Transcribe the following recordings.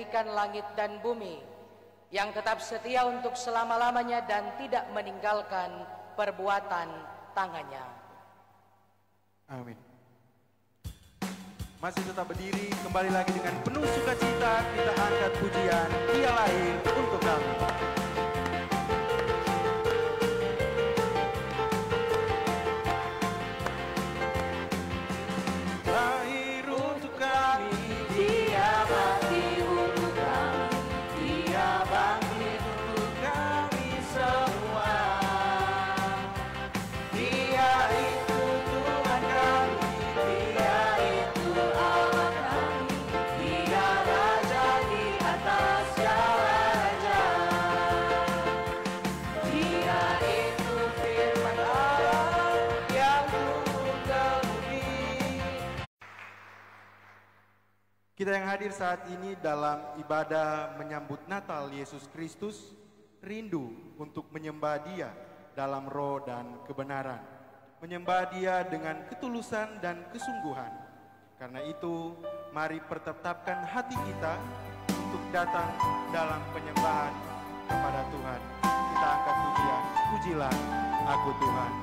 Ikan langit dan bumi, yang tetap setia untuk selama-lamanya dan tidak meninggalkan perbuatan tangannya. Amin. Masih tetap berdiri, kembali lagi dengan penuh sukacita kita angkat pujian Dia lahir untuk kami. Lahir untuk kami, Dia mati untuk kami, Dia bangkit untuk kami semua. Dia itu Tuhan kami, Dia itu Allah kami, Dia Raja di atas segala raja. Dia itu firman Allah yang turun ke bumi. Kita yang hadir saat ini dalam ibadah menyambut Natal Yesus Kristus, rindu untuk menyembah Dia dalam roh dan kebenaran, menyembah Dia dengan ketulusan dan kesungguhan. Karena itu, mari pertetapkan hati kita untuk datang dalam penyembahan kepada Tuhan. Kita angkat pujian, pujilah aku Tuhan.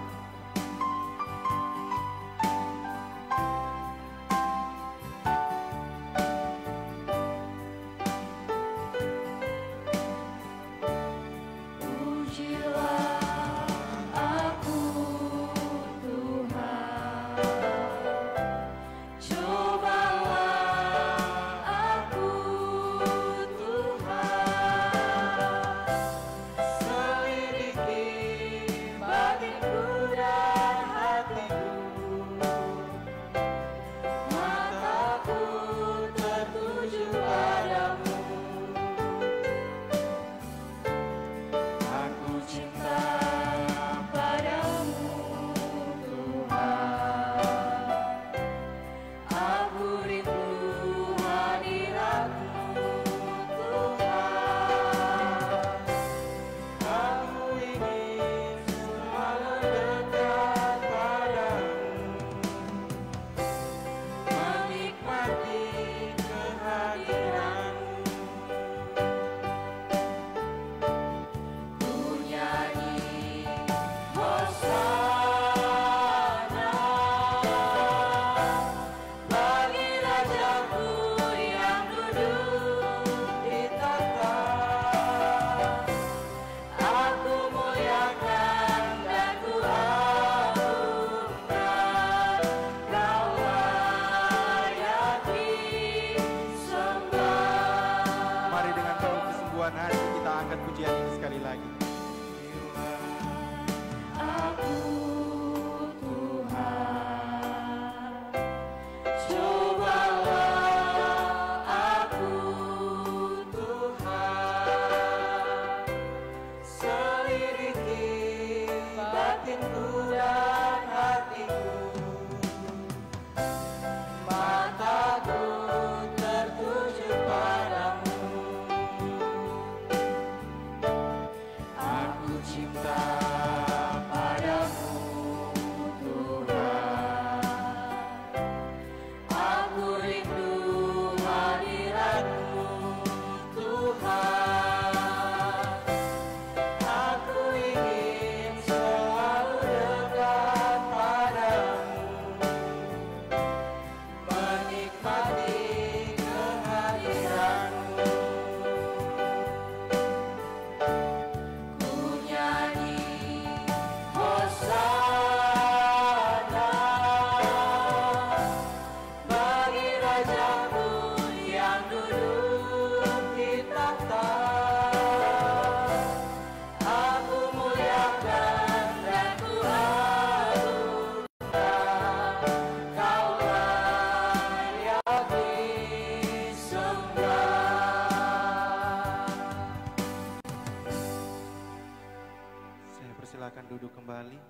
Silakan duduk kembali.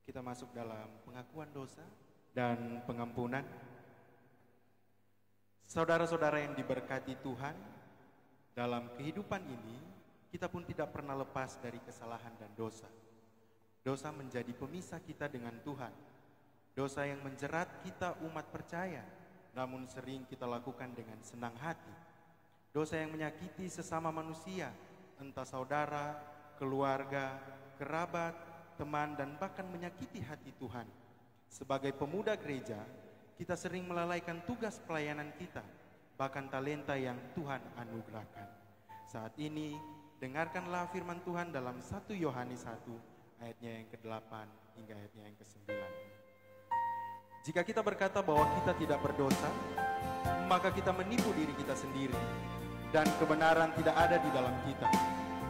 Kita masuk dalam pengakuan dosa dan pengampunan. Saudara-saudara yang diberkati Tuhan, dalam kehidupan ini kita pun tidak pernah lepas dari kesalahan dan dosa. Dosa menjadi pemisah kita dengan Tuhan. Dosa yang menjerat kita umat percaya, namun sering kita lakukan dengan senang hati. Dosa yang menyakiti sesama manusia, entah saudara, keluarga, kerabat, teman, dan bahkan menyakiti hati Tuhan. Sebagai pemuda gereja, kita sering melalaikan tugas pelayanan kita, bahkan talenta yang Tuhan anugerahkan. Saat ini, dengarkanlah firman Tuhan dalam 1 Yohanes 1, ayatnya yang ke-8 hingga ayatnya yang ke-9. Jika kita berkata bahwa kita tidak berdosa, maka kita menipu diri kita sendiri, dan kebenaran tidak ada di dalam kita.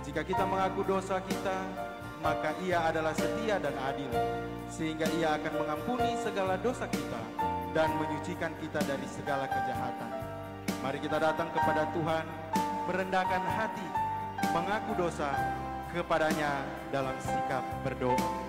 Jika kita mengaku dosa kita, maka Ia adalah setia dan adil, sehingga Ia akan mengampuni segala dosa kita dan menyucikan kita dari segala kejahatan. Mari kita datang kepada Tuhan, merendahkan hati, mengaku dosa kepadanya dalam sikap berdoa.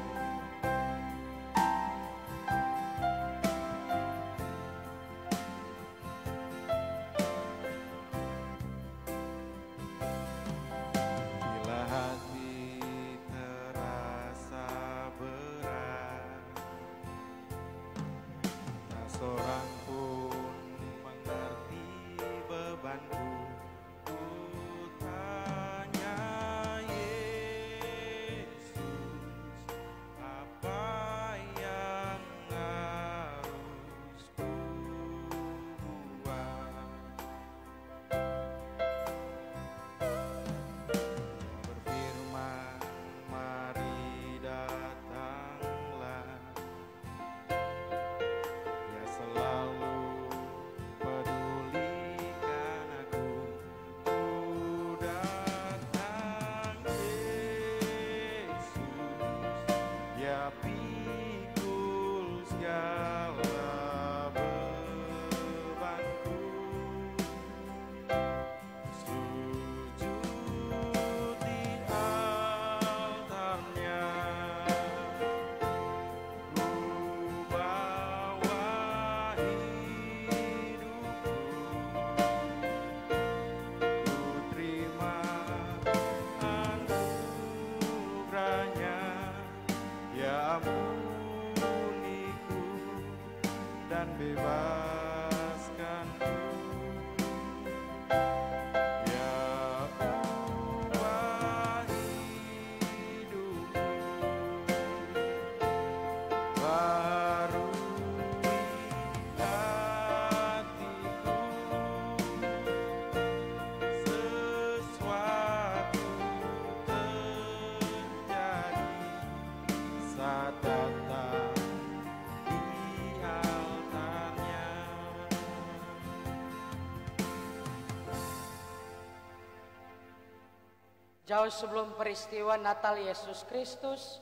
Jauh sebelum peristiwa Natal Yesus Kristus,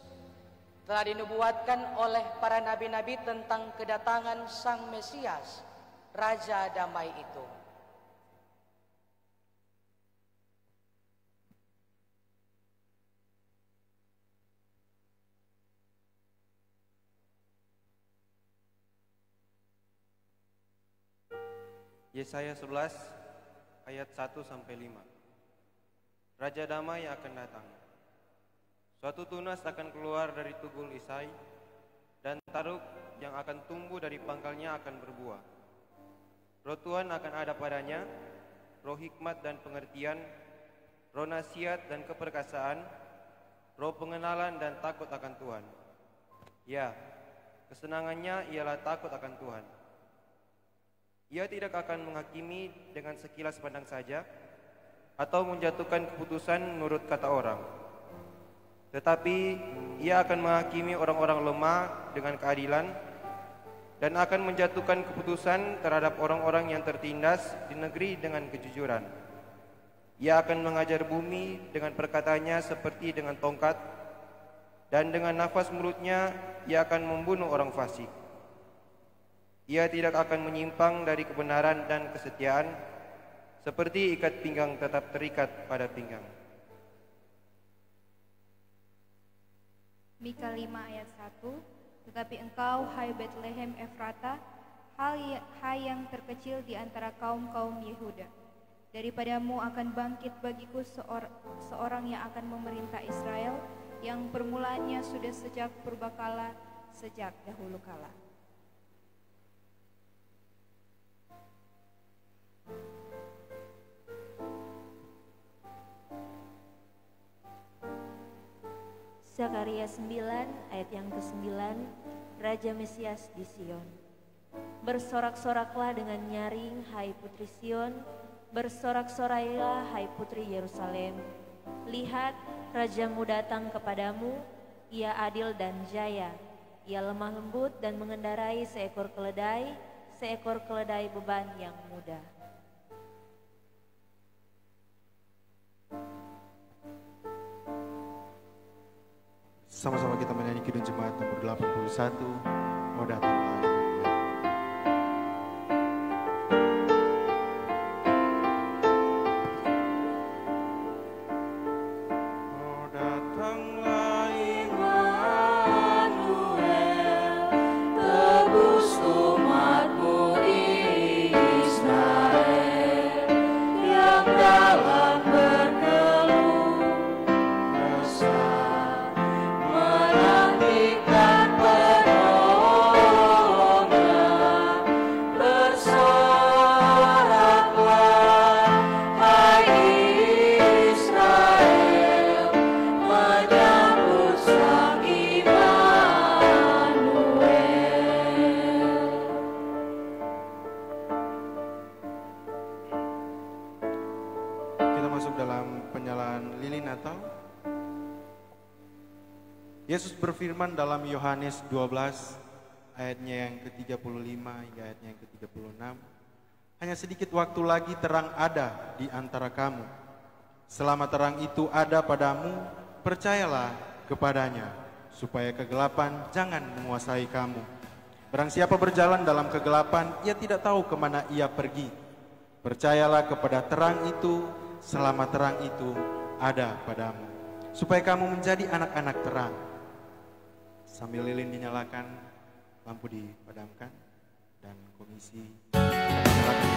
telah dinubuatkan oleh para nabi-nabi tentang kedatangan Sang Mesias, Raja Damai itu. Yesaya 11 ayat 1-5. Raja damai akan datang. Suatu tunas akan keluar dari tugul Isai, dan taruk yang akan tumbuh dari pangkalnya akan berbuah. Roh Tuhan akan ada padanya, roh hikmat dan pengertian, roh nasihat dan keperkasaan, roh pengenalan dan takut akan Tuhan. Ya, kesenangannya ialah takut akan Tuhan. Ia tidak akan menghakimi dengan sekilas pandang saja, atau menjatuhkan keputusan menurut kata orang. Tetapi Ia akan menghakimi orang-orang lemah dengan keadilan, dan akan menjatuhkan keputusan terhadap orang-orang yang tertindas di negeri dengan kejujuran. Ia akan mengajar bumi dengan perkataannya seperti dengan tongkat, dan dengan nafas mulutnya Ia akan membunuh orang fasik. Ia tidak akan menyimpang dari kebenaran dan kesetiaan, seperti ikat pinggang tetap terikat pada pinggang. Mika 5 ayat 1. Tetapi engkau, hai Bethlehem Efrata, hai yang terkecil di antara kaum-kaum Yehuda, daripadamu akan bangkit bagiku seorang yang akan memerintah Israel, yang permulaannya sudah sejak purbakala, sejak dahulu kala. Zakaria 9 ayat yang ke-9, Raja Mesias di Sion. Bersorak-soraklah dengan nyaring, hai putri Sion, bersorak-sorailah, hai putri Yerusalem. Lihat, rajamu datang kepadamu, ia adil dan jaya. Ia lemah lembut dan mengendarai seekor keledai beban yang mudah. Sama-sama kita menyanyi Kidung Jemaat nomor 81, Oh Datanglah. Yesus berfirman dalam Yohanes 12 ayatnya yang ke-35 hingga ayatnya yang ke-36. Hanya sedikit waktu lagi terang ada di antara kamu. Selama terang itu ada padamu, percayalah kepadanya, supaya kegelapan jangan menguasai kamu. Barang siapa berjalan dalam kegelapan, ia tidak tahu kemana ia pergi. Percayalah kepada terang itu, selama terang itu ada padamu, supaya kamu menjadi anak-anak terang. Sambil lilin dinyalakan, lampu dipadamkan, dan komisi dinyalakan.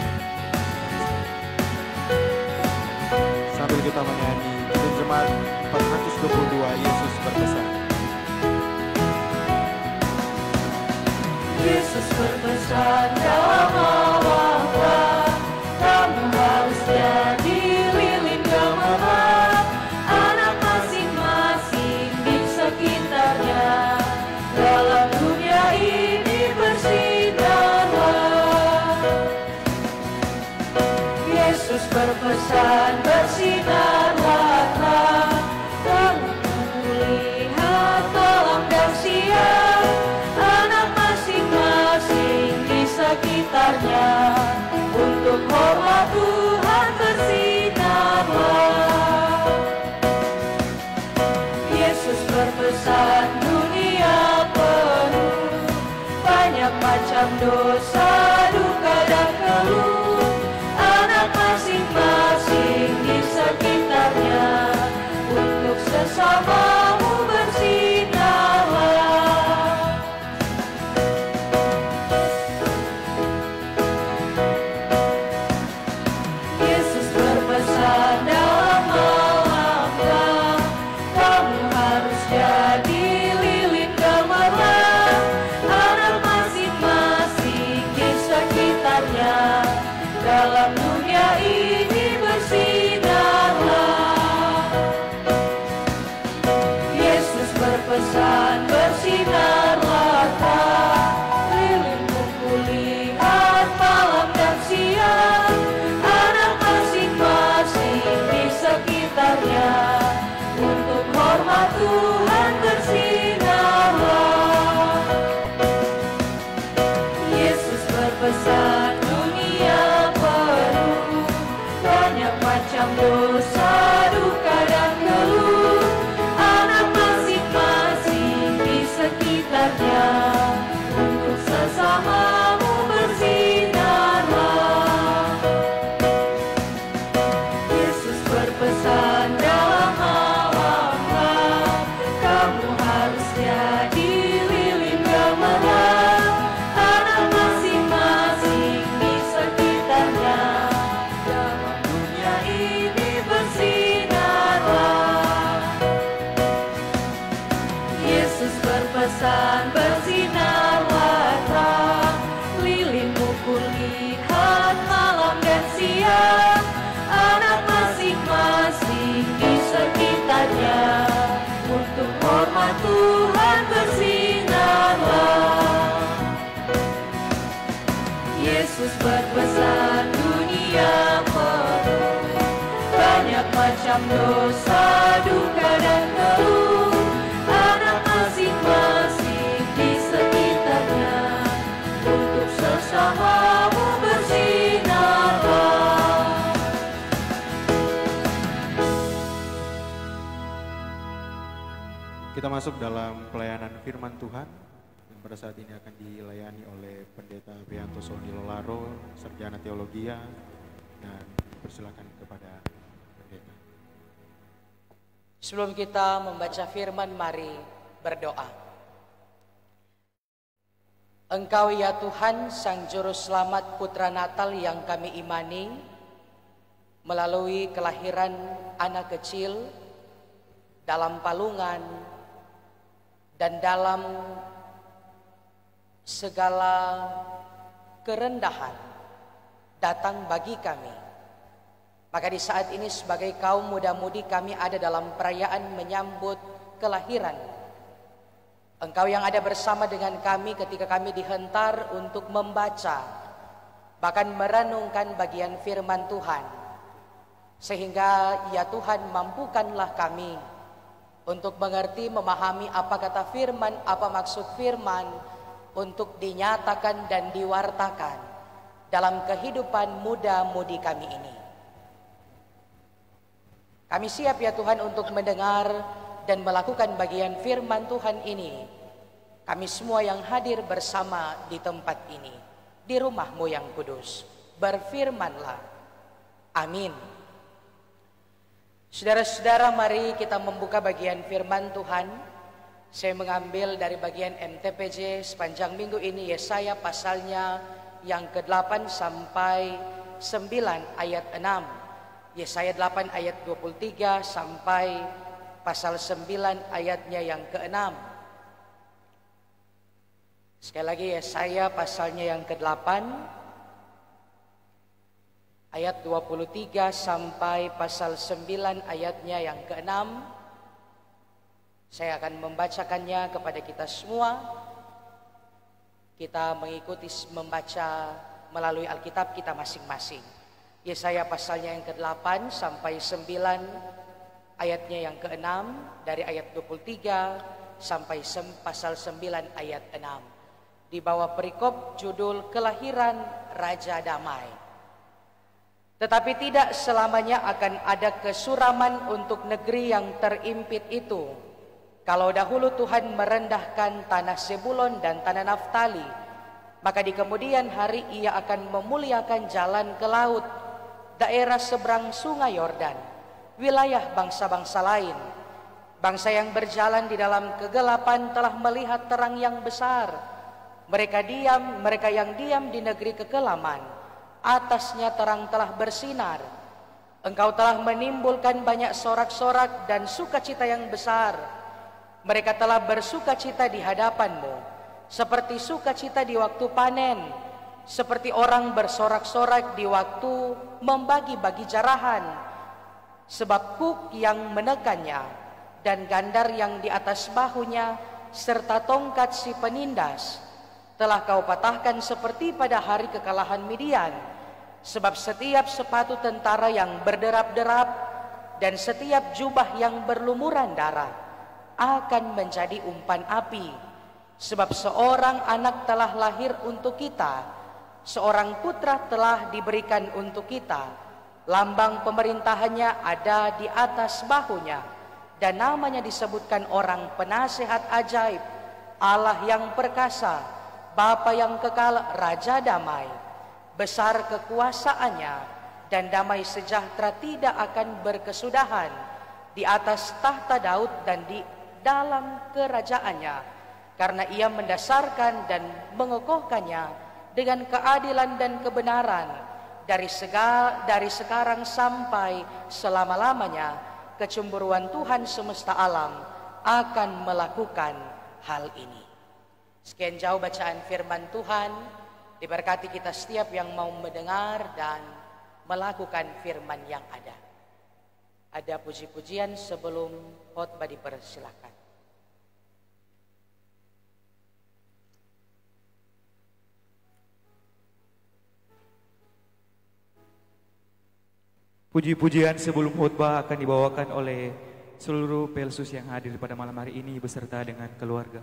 Sambil kita menyanyi Kidung Jemaat 422, Yesus berpesan. Yesus berpesan dalam awal, kamu harus jadi lilin gemerlap, anak masing-masing di sekitarnya. Dalam dunia ini bersinarlah. Yesus berpesan bersinarlah, kamu melihat malam dan siang, anak masing-masing di sekitarnya. Untuk hormat Tuhan bersinarlah. Yesus berpesan dunia penuh banyak macam dosa, duka dan keluh, anak masing-masing di sekitarnya. Untuk sesamamu bersinarlah. Yesus berpesan dalam malam, kamu harus jadi lilin gemerlap, anak masing-masing di sekitarnya. Dalam dunia ini bersinarlah. Yesus berpesan bersinarlah, lilinmu kulihat malam dan siang, anak masing-masing di sekitarnya. Untuk hormat Tuhan bersinarlah. Yesus berpesan dunia penuh banyak macam dosa, duka dan keluh, anak masing-masing di sekitarnya. Untuk sesamamu bersinarlah. Yesus berpesan dalam awal, kamu harus jadi lilin gemerlap, anak masing-masing di sekitarnya. Dalam dunia ini bersinarlah. macam dosa, duka dan keluh, anak masing-masing di sekitarnya. Untuk sesamamu bersinarlah. Kita masuk dalam pelayanan firman Tuhan yang pada saat ini akan dilayani oleh Pendeta Beanto Soni Lolaro, Sarjana Teologia, dan persilakan kepada pendeta. Sebelum kita membaca firman, mari berdoa. Engkau ya Tuhan, Sang Juru Selamat Putra Natal yang kami imani, melalui kelahiran anak kecil dalam palungan dan dalam segala kerendahan datang bagi kami. Maka di saat ini sebagai kaum muda-mudi kami ada dalam perayaan menyambut kelahiran Engkau yang ada bersama dengan kami ketika kami dihentar untuk membaca, bahkan merenungkan bagian firman Tuhan. Sehingga ya Tuhan, mampukanlah kami untuk mengerti, memahami apa kata firman, apa maksud firman, untuk dinyatakan dan diwartakan dalam kehidupan muda-mudi kami ini. Kami siap ya Tuhan untuk mendengar dan melakukan bagian firman Tuhan ini. Kami semua yang hadir bersama di tempat ini, di rumah-Mu yang kudus, berfirmanlah. Amin. Saudara-saudara, mari kita membuka bagian firman Tuhan. Saya mengambil dari bagian MTPJ sepanjang minggu ini, Yesaya pasalnya yang ke-8 sampai 9 ayat 6. Yesaya 8 ayat 23 sampai pasal 9 ayatnya yang ke-6. Sekali lagi, Yesaya pasalnya yang ke-8 ayat 23 sampai pasal 9 ayatnya yang ke-6. Saya akan membacakannya kepada kita semua. Kita mengikuti membaca melalui Alkitab kita masing-masing. Yesaya pasalnya yang ke-8 sampai 9 ayatnya yang ke-6, dari ayat 23 sampai pasal 9 ayat 6. Di bawah perikop judul Kelahiran Raja Damai. Tetapi tidak selamanya akan ada kesuraman untuk negeri yang terimpit itu. Kalau dahulu Tuhan merendahkan tanah Zebulon dan tanah Naftali, maka di kemudian hari Ia akan memuliakan jalan ke laut, daerah seberang sungai Yordan, wilayah bangsa-bangsa lain. Bangsa yang berjalan di dalam kegelapan telah melihat terang yang besar. Mereka yang diam di negeri kekelaman, atasnya terang telah bersinar. Engkau telah menimbulkan banyak sorak-sorak dan sukacita yang besar. Mereka telah bersukacita di hadapan-Mu, seperti sukacita di waktu panen, seperti orang bersorak-sorak di waktu membagi-bagi jarahan. Sebab kuk yang menekannya dan gandar yang di atas bahunya serta tongkat si penindas telah Kau patahkan seperti pada hari kekalahan Midian. Sebab setiap sepatu tentara yang berderap-derap dan setiap jubah yang berlumuran darah akan menjadi umpan api. Sebab seorang anak telah lahir untuk kita, seorang putra telah diberikan untuk kita. Lambang pemerintahannya ada di atas bahunya, dan namanya disebutkan orang penasehat ajaib, Allah yang perkasa, Bapa yang kekal, Raja damai. Besar kekuasaannya dan damai sejahtera tidak akan berkesudahan di atas tahta Daud dan di dalam kerajaannya, karena Ia mendasarkan dan mengokohkannya dengan keadilan dan kebenaran dari sekarang sampai selama-lamanya. Kecemburuan Tuhan semesta alam akan melakukan hal ini. Sekian jauh bacaan firman Tuhan. Diberkati kita setiap yang mau mendengar dan melakukan firman yang ada. Ada puji-pujian sebelum khotbah, dipersilakan. Puji-pujian sebelum khotbah akan dibawakan oleh seluruh Pelsus yang hadir pada malam hari ini beserta dengan keluarga.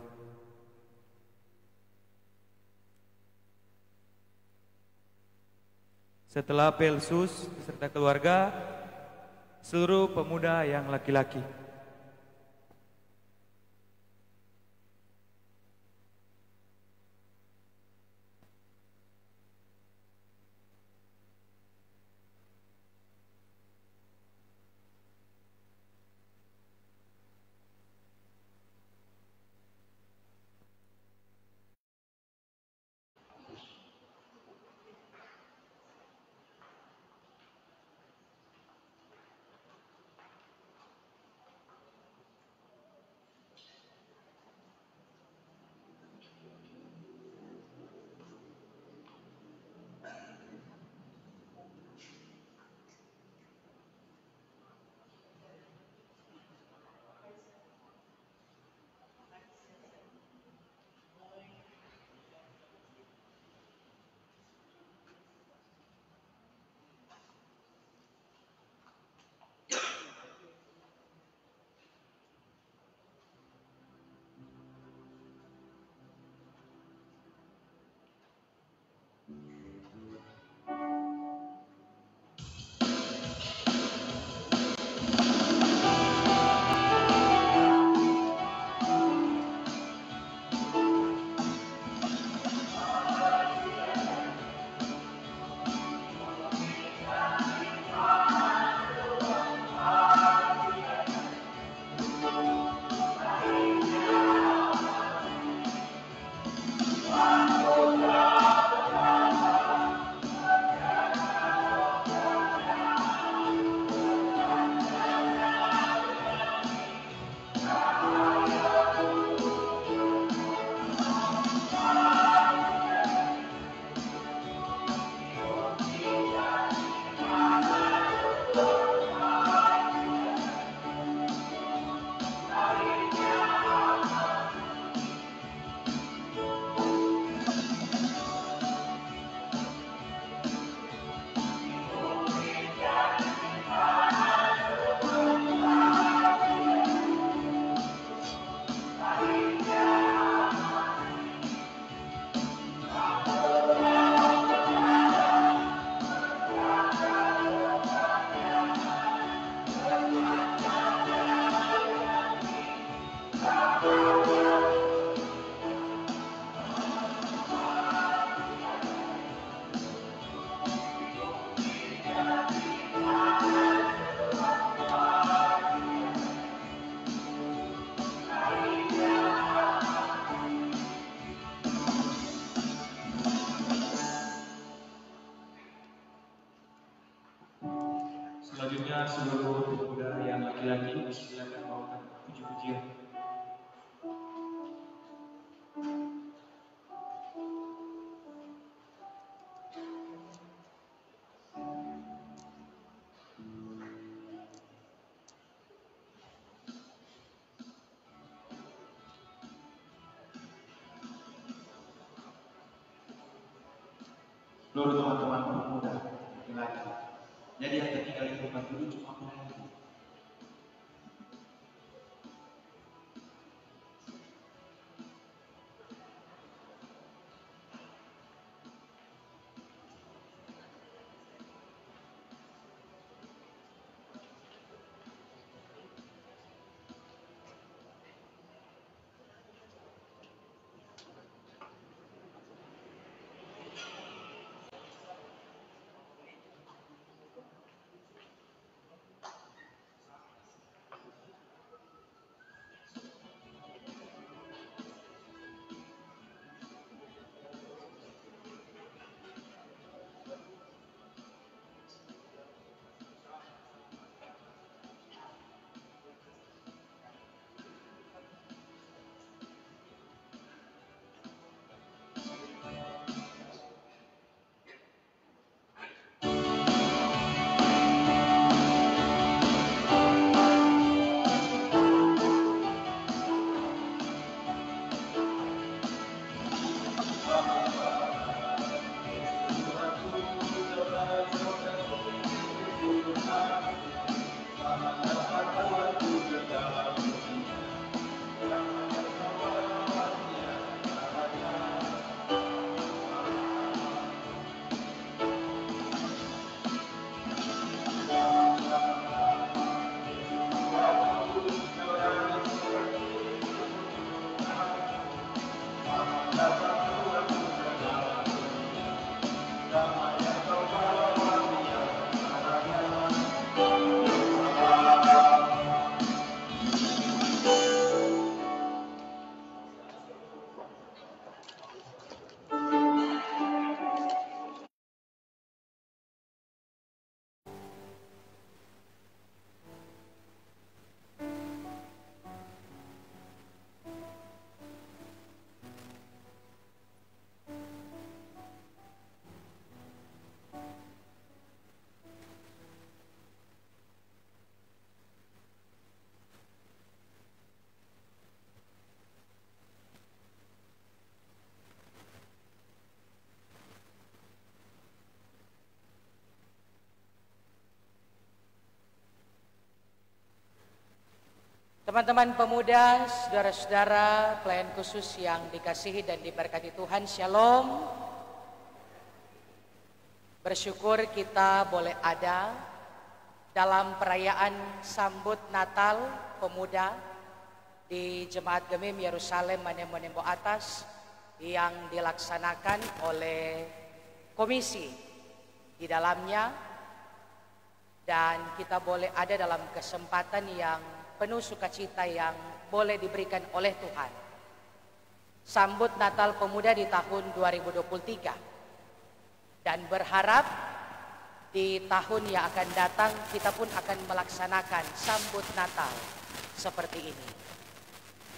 Setelah Pelsus beserta keluarga, seluruh pemuda yang laki-laki. Selanjutnya seluruh pemuda yang laki-laki silakan bawakan puji-pujian. Seluruh teman-teman pemuda laki-laki. Jadi yang tertinggal di tempat dulu cuma penyanyi. Teman-teman pemuda, saudara-saudara, pelayan khusus yang dikasihi dan diberkati Tuhan, Shalom. Bersyukur kita boleh ada dalam perayaan sambut Natal pemuda di Jemaat Gemim Yerusalem Manembo Atas yang dilaksanakan oleh komisi di dalamnya, dan kita boleh ada dalam kesempatan yang penuh sukacita yang boleh diberikan oleh Tuhan. Sambut Natal Pemuda di tahun 2023. Dan berharap di tahun yang akan datang kita pun akan melaksanakan sambut Natal seperti ini.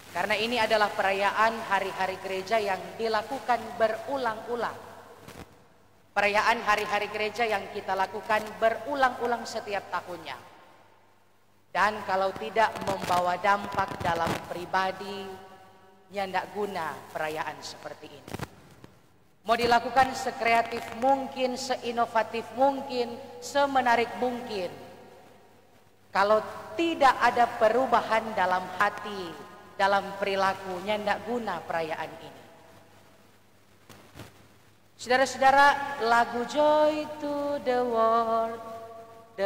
Karena ini adalah perayaan hari-hari gereja yang dilakukan berulang-ulang. Perayaan hari-hari gereja yang kita lakukan berulang-ulang setiap tahunnya. Dan kalau tidak membawa dampak dalam pribadi, nyandak guna perayaan seperti ini. Mau dilakukan sekreatif mungkin, seinovatif mungkin, semenarik mungkin. Kalau tidak ada perubahan dalam hati, dalam perilaku, nyandak guna perayaan ini. Saudara-saudara, lagu Joy to the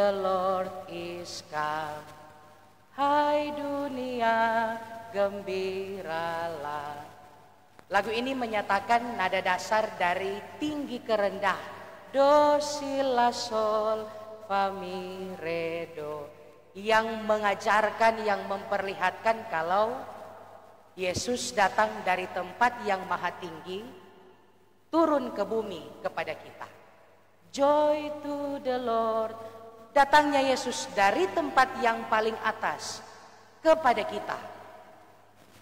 Lord is come. Hai dunia, gembiralah. Lagu ini menyatakan nada dasar dari tinggi ke rendah. Do, si, la, sol, fa, mi, re, do. Yang mengajarkan, yang memperlihatkan kalau Yesus datang dari tempat yang maha tinggi, turun ke bumi kepada kita. Joy to the Lord. Datangnya Yesus dari tempat yang paling atas kepada kita.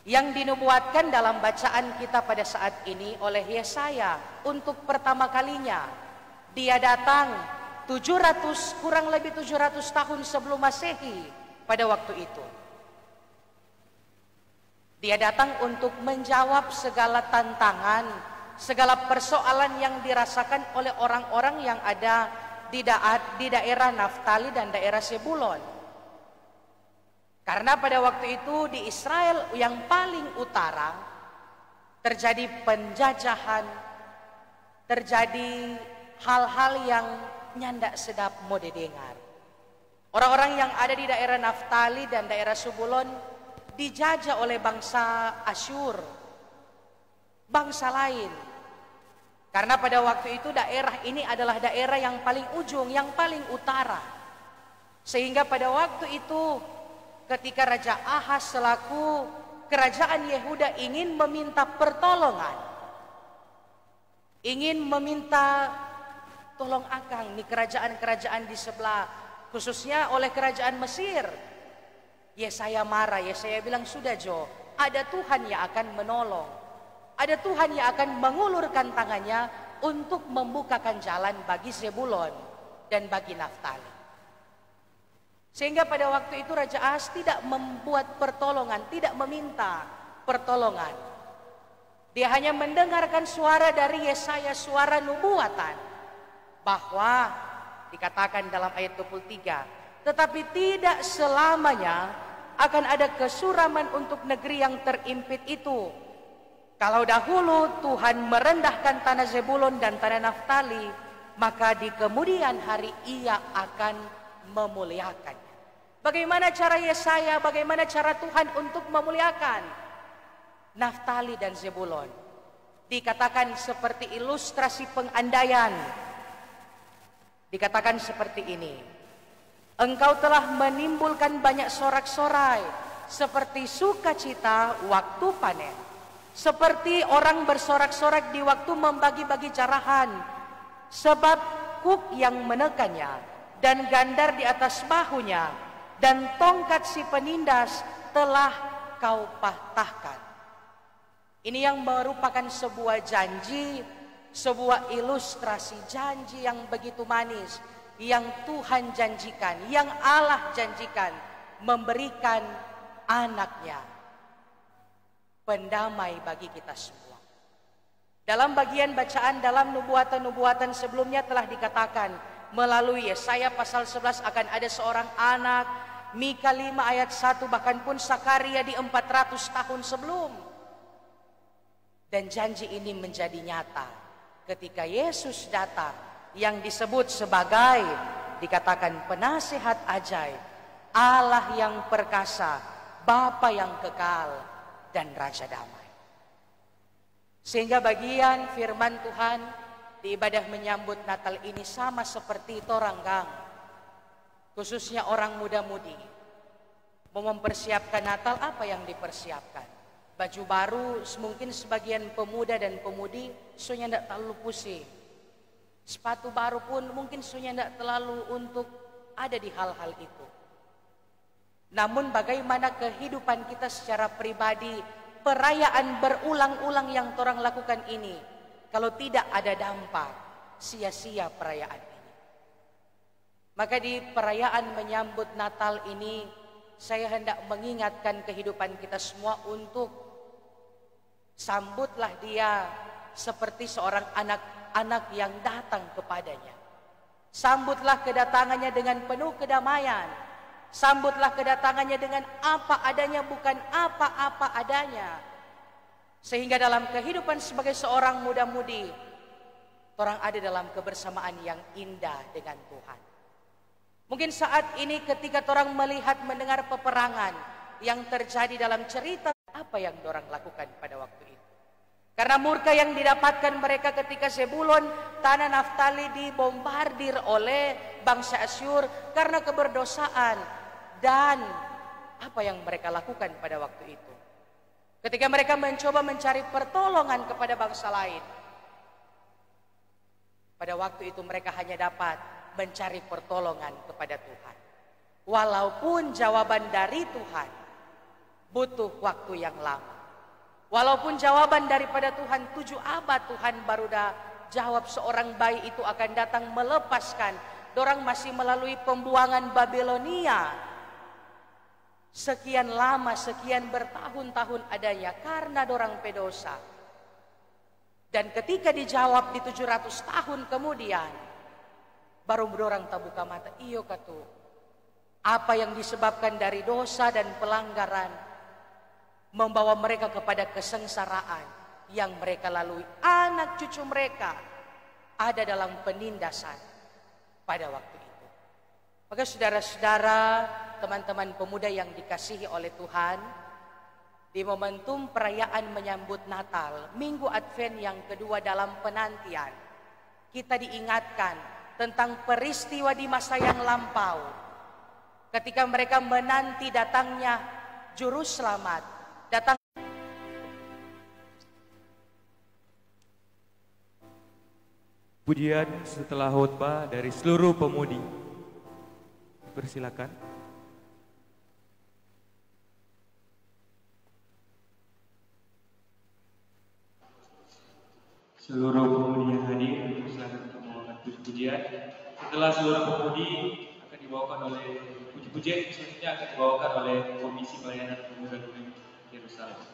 Yang dinubuatkan dalam bacaan kita pada saat ini oleh Yesaya untuk pertama kalinya. Dia datang 700, kurang lebih 700 tahun sebelum Masehi pada waktu itu. Dia datang untuk menjawab segala tantangan, segala persoalan yang dirasakan oleh orang-orang yang ada di daerah Naftali dan daerah Sebulon. Karena pada waktu itu di Israel yang paling utara terjadi penjajahan, terjadi hal-hal yang nyandak sedap mau didengar. Orang-orang yang ada di daerah Naftali dan daerah Sebulon dijajah oleh bangsa Asyur, bangsa lain. Karena pada waktu itu daerah ini adalah daerah yang paling ujung, yang paling utara. Sehingga pada waktu itu ketika Raja Ahaz selaku kerajaan Yehuda ingin meminta pertolongan, ingin meminta tolong akang nih kerajaan-kerajaan di sebelah, khususnya oleh kerajaan Mesir. Yesaya marah, Yesaya bilang, sudah Jo, ada Tuhan yang akan menolong. Ada Tuhan yang akan mengulurkan tangannya untuk membukakan jalan bagi Zebulon dan bagi Naftali. Sehingga pada waktu itu Raja Ahaz tidak membuat pertolongan, tidak meminta pertolongan. Dia hanya mendengarkan suara dari Yesaya, suara nubuatan. Bahwa dikatakan dalam ayat 23, tetapi tidak selamanya akan ada kesuraman untuk negeri yang terimpit itu. Kalau dahulu Tuhan merendahkan tanah Zebulon dan tanah Naftali, maka di kemudian hari Ia akan memuliakannya. Bagaimana cara Yesaya, bagaimana cara Tuhan untuk memuliakan Naftali dan Zebulon? Dikatakan seperti ilustrasi pengandaian. Dikatakan seperti ini. Engkau telah menimbulkan banyak sorak-sorai seperti sukacita waktu panen. Seperti orang bersorak-sorak di waktu membagi-bagi jarahan. Sebab kuk yang menekannya dan gandar di atas bahunya dan tongkat si penindas telah kau patahkan. Ini yang merupakan sebuah janji, sebuah ilustrasi janji yang begitu manis, yang Tuhan janjikan, yang Allah janjikan, memberikan anaknya, pendamai bagi kita semua. Dalam bagian bacaan dalam nubuatan-nubuatan sebelumnya telah dikatakan melalui Yesaya pasal 11 akan ada seorang anak, Mika 5 ayat 1, bahkan pun Sakaria di 400 tahun sebelum. Dan janji ini menjadi nyata ketika Yesus datang, yang disebut sebagai, dikatakan penasihat ajaib, Allah yang perkasa, Bapa yang kekal, dan Raja damai. Sehingga bagian firman Tuhan di ibadah menyambut Natal ini sama seperti toranggang, khususnya orang muda-mudi mau mempersiapkan Natal. Apa yang dipersiapkan? Baju baru, mungkin sebagian pemuda dan pemudi sunya tidak terlalu pusing. Sepatu baru pun mungkin sunya tidak terlalu untuk ada di hal-hal itu. Namun bagaimana kehidupan kita secara pribadi, perayaan berulang-ulang yang orang lakukan ini, kalau tidak ada dampak, sia-sia perayaan ini. Maka di perayaan menyambut Natal ini, saya hendak mengingatkan kehidupan kita semua untuk sambutlah dia seperti seorang anak-anak yang datang kepadanya. Sambutlah kedatangannya dengan penuh kedamaian. Sambutlah kedatangannya dengan apa adanya, bukan apa-apa adanya. Sehingga dalam kehidupan sebagai seorang muda-mudi, orang ada dalam kebersamaan yang indah dengan Tuhan. Mungkin saat ini ketika orang melihat mendengar peperangan yang terjadi dalam cerita, apa yang orang lakukan pada waktu itu? Karena murka yang didapatkan mereka ketika Zebulon, tanah Naftali dibombardir oleh bangsa Asyur karena keberdosaan. Dan apa yang mereka lakukan pada waktu itu? Ketika mereka mencoba mencari pertolongan kepada bangsa lain, pada waktu itu mereka hanya dapat mencari pertolongan kepada Tuhan. Walaupun jawaban dari Tuhan butuh waktu yang lama. Walaupun jawaban daripada Tuhan 7 abad Tuhan baru dah jawab, seorang bayi itu akan datang melepaskan. Dorang masih melalui pembuangan Babilonia. Sekian lama, sekian bertahun-tahun adanya karena dorang pedosa. Dan ketika dijawab di 700 tahun kemudian, baru dorang terbuka mata. Iyo katu, apa yang disebabkan dari dosa dan pelanggaran membawa mereka kepada kesengsaraan yang mereka lalui. Anak cucu mereka ada dalam penindasan pada waktu itu. Maka saudara-saudara, teman-teman pemuda yang dikasihi oleh Tuhan, di momentum perayaan menyambut Natal, Minggu Advent yang kedua dalam penantian, kita diingatkan tentang peristiwa di masa yang lampau, ketika mereka menanti datangnya Juru Selamat, datang. Pujian setelah khotbah dari seluruh pemudi. Persilakan. Seluruh pemudi yang hadir, silakan untuk membawakan puji-pujian. Setelah seluruh pemudi akan dibawakan oleh puji-pujian selanjutnya akan dibawakan oleh Komisi Pelayanan Pemuda Yerusalem.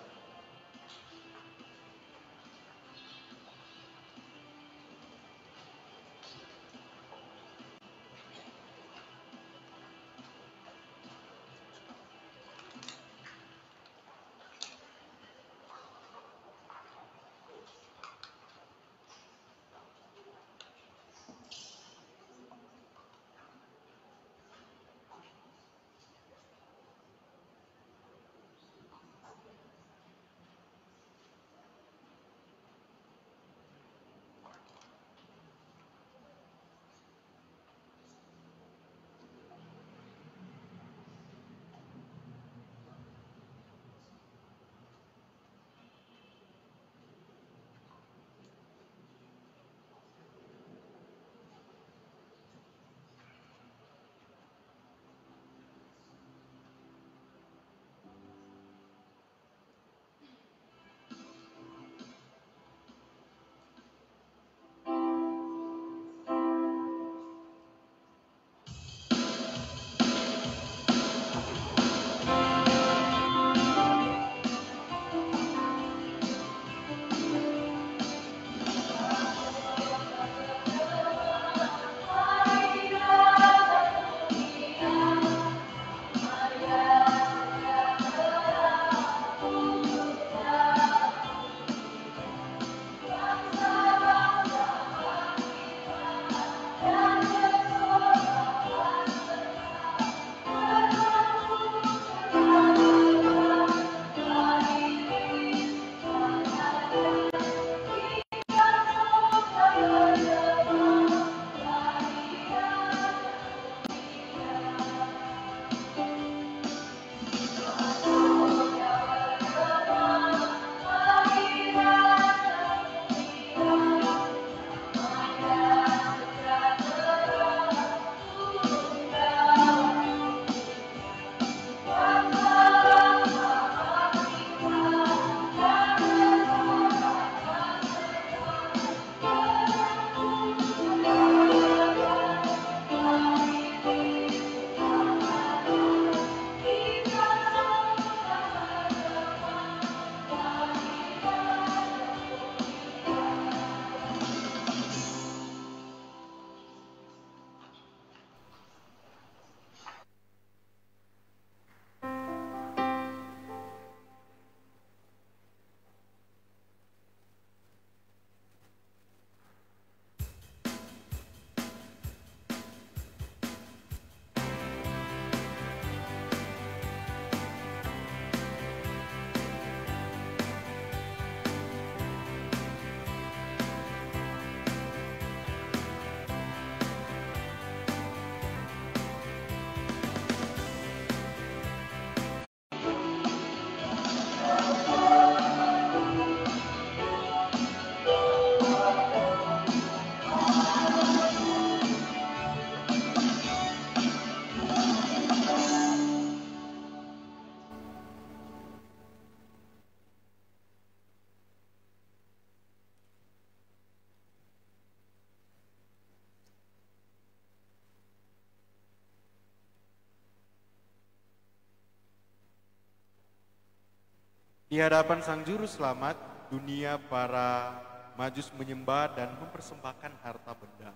Di hadapan Sang Juru Selamat, dunia para majus menyembah dan mempersembahkan harta benda,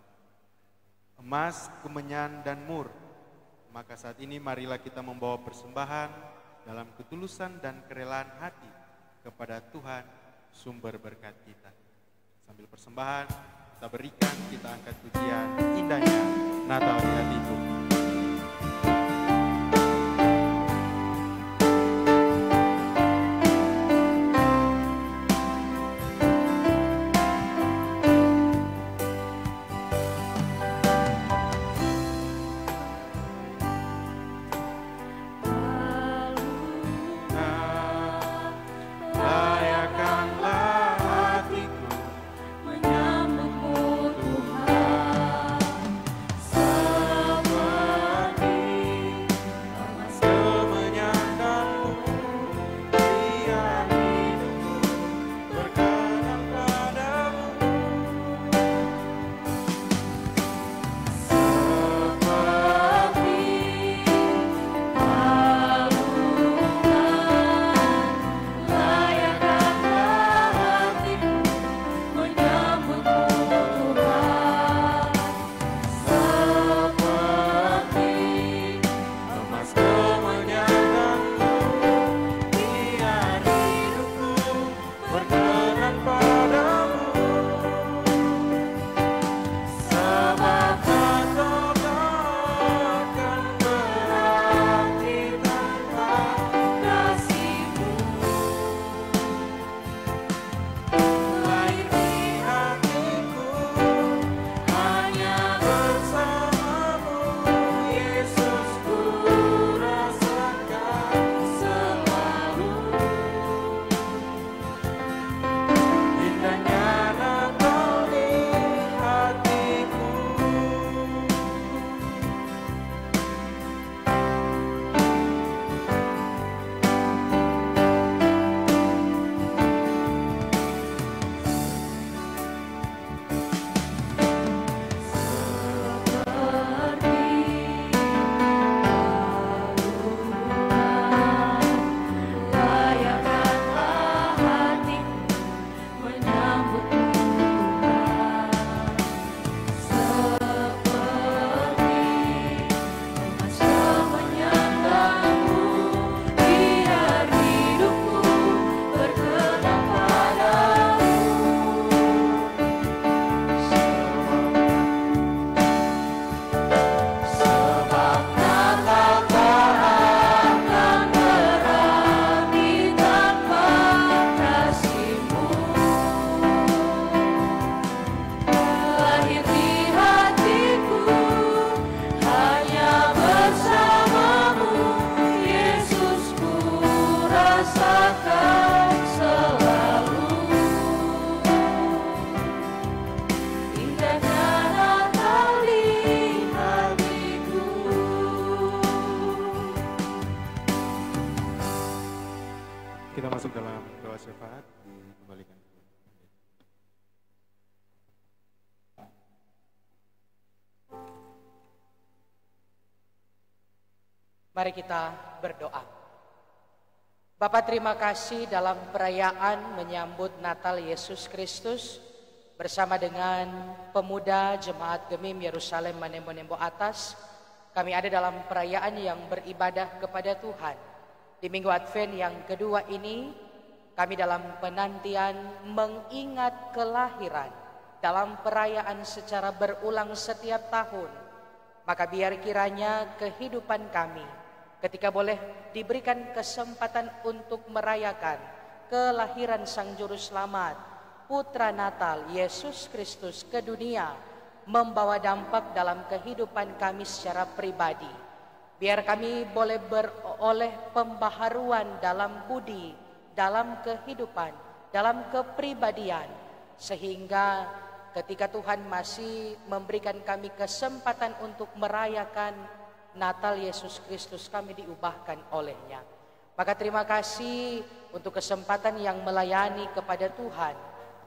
emas, kemenyan, dan mur. Maka saat ini marilah kita membawa persembahan dalam ketulusan dan kerelaan hati kepada Tuhan, sumber berkat kita. Sambil persembahan, kita berikan, kita angkat pujian indahnya Natal di hatiku. Kita masuk dalam doa syafaat, dikembalikan. Mari kita berdoa. Bapa, terima kasih dalam perayaan menyambut Natal Yesus Kristus bersama dengan pemuda Jemaat Gemim Yerusalem Manembo-Nembo Atas. Kami ada dalam perayaan yang beribadah kepada Tuhan. Di Minggu Advent yang kedua ini, kami dalam penantian mengingat kelahiran dalam perayaan secara berulang setiap tahun. Maka biar kiranya kehidupan kami ketika boleh diberikan kesempatan untuk merayakan kelahiran Sang Juru Selamat, Putra Natal Yesus Kristus ke dunia, membawa dampak dalam kehidupan kami secara pribadi. Biar kami boleh beroleh pembaharuan dalam budi, dalam kehidupan, dalam kepribadian. Sehingga ketika Tuhan masih memberikan kami kesempatan untuk merayakan Natal Yesus Kristus, kami diubahkan olehnya. Maka terima kasih untuk kesempatan yang melayani kepada Tuhan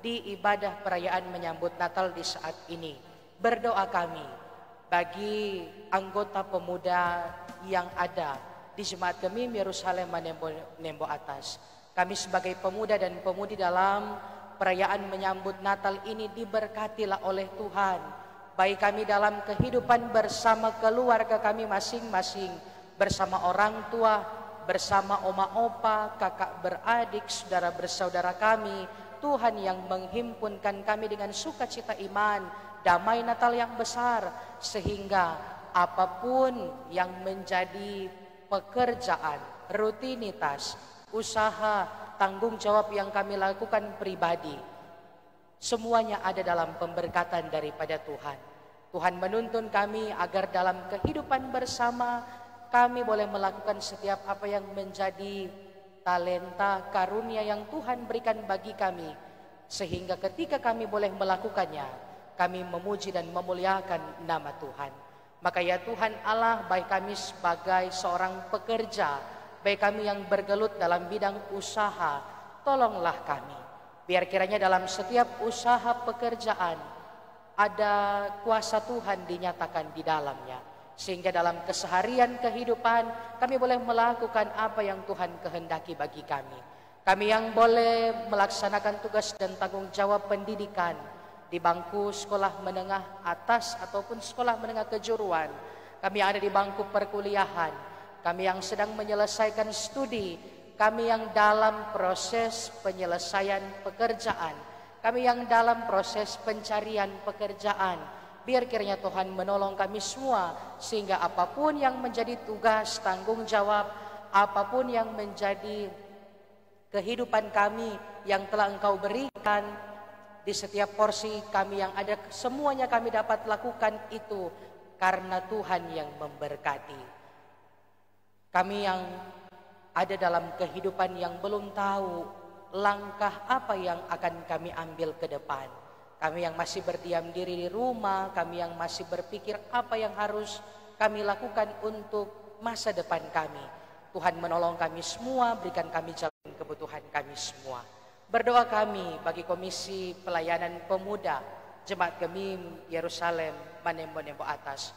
di ibadah perayaan menyambut Natal di saat ini. Berdoa kami bagi anggota pemuda yang ada di Jemaat Gemim Yerusalem Manembo Atas. Kami sebagai pemuda dan pemudi dalam perayaan menyambut Natal ini diberkatilah oleh Tuhan. Baik kami dalam kehidupan bersama keluarga kami masing-masing, bersama orang tua, bersama oma opa, kakak beradik, saudara bersaudara kami. Tuhan yang menghimpunkan kami dengan sukacita iman, damai Natal yang besar, sehingga apapun yang menjadi pekerjaan, rutinitas, usaha, tanggung jawab yang kami lakukan pribadi, semuanya ada dalam pemberkatan daripada Tuhan. Tuhan menuntun kami agar dalam kehidupan bersama kami boleh melakukan setiap apa yang menjadi talenta, karunia yang Tuhan berikan bagi kami, sehingga ketika kami boleh melakukannya, kami memuji dan memuliakan nama Tuhan. Maka ya Tuhan Allah, baik kami sebagai seorang pekerja, baik kami yang bergelut dalam bidang usaha, tolonglah kami. Biar kiranya dalam setiap usaha pekerjaan ada kuasa Tuhan dinyatakan di dalamnya. Sehingga dalam keseharian kehidupan kami boleh melakukan apa yang Tuhan kehendaki bagi kami. Kami yang boleh melaksanakan tugas dan tanggung jawab pendidikan di bangku sekolah menengah atas ataupun sekolah menengah kejuruan. Kami yang ada di bangku perkuliahan, kami yang sedang menyelesaikan studi, kami yang dalam proses penyelesaian pekerjaan, kami yang dalam proses pencarian pekerjaan. Biar kiranya Tuhan menolong kami semua, sehingga apapun yang menjadi tugas, tanggung jawab, apapun yang menjadi kehidupan kami yang telah Engkau berikan di setiap porsi kami yang ada, semuanya kami dapat lakukan itu karena Tuhan yang memberkati. Kami yang ada dalam kehidupan yang belum tahu langkah apa yang akan kami ambil ke depan. Kami yang masih berdiam diri di rumah, kami yang masih berpikir apa yang harus kami lakukan untuk masa depan kami. Tuhan menolong kami semua, berikan kami jalan kebutuhan kami semua. Berdoa kami bagi Komisi Pelayanan Pemuda Jemaat Gemim Yerusalem Manembo-Nembo Atas,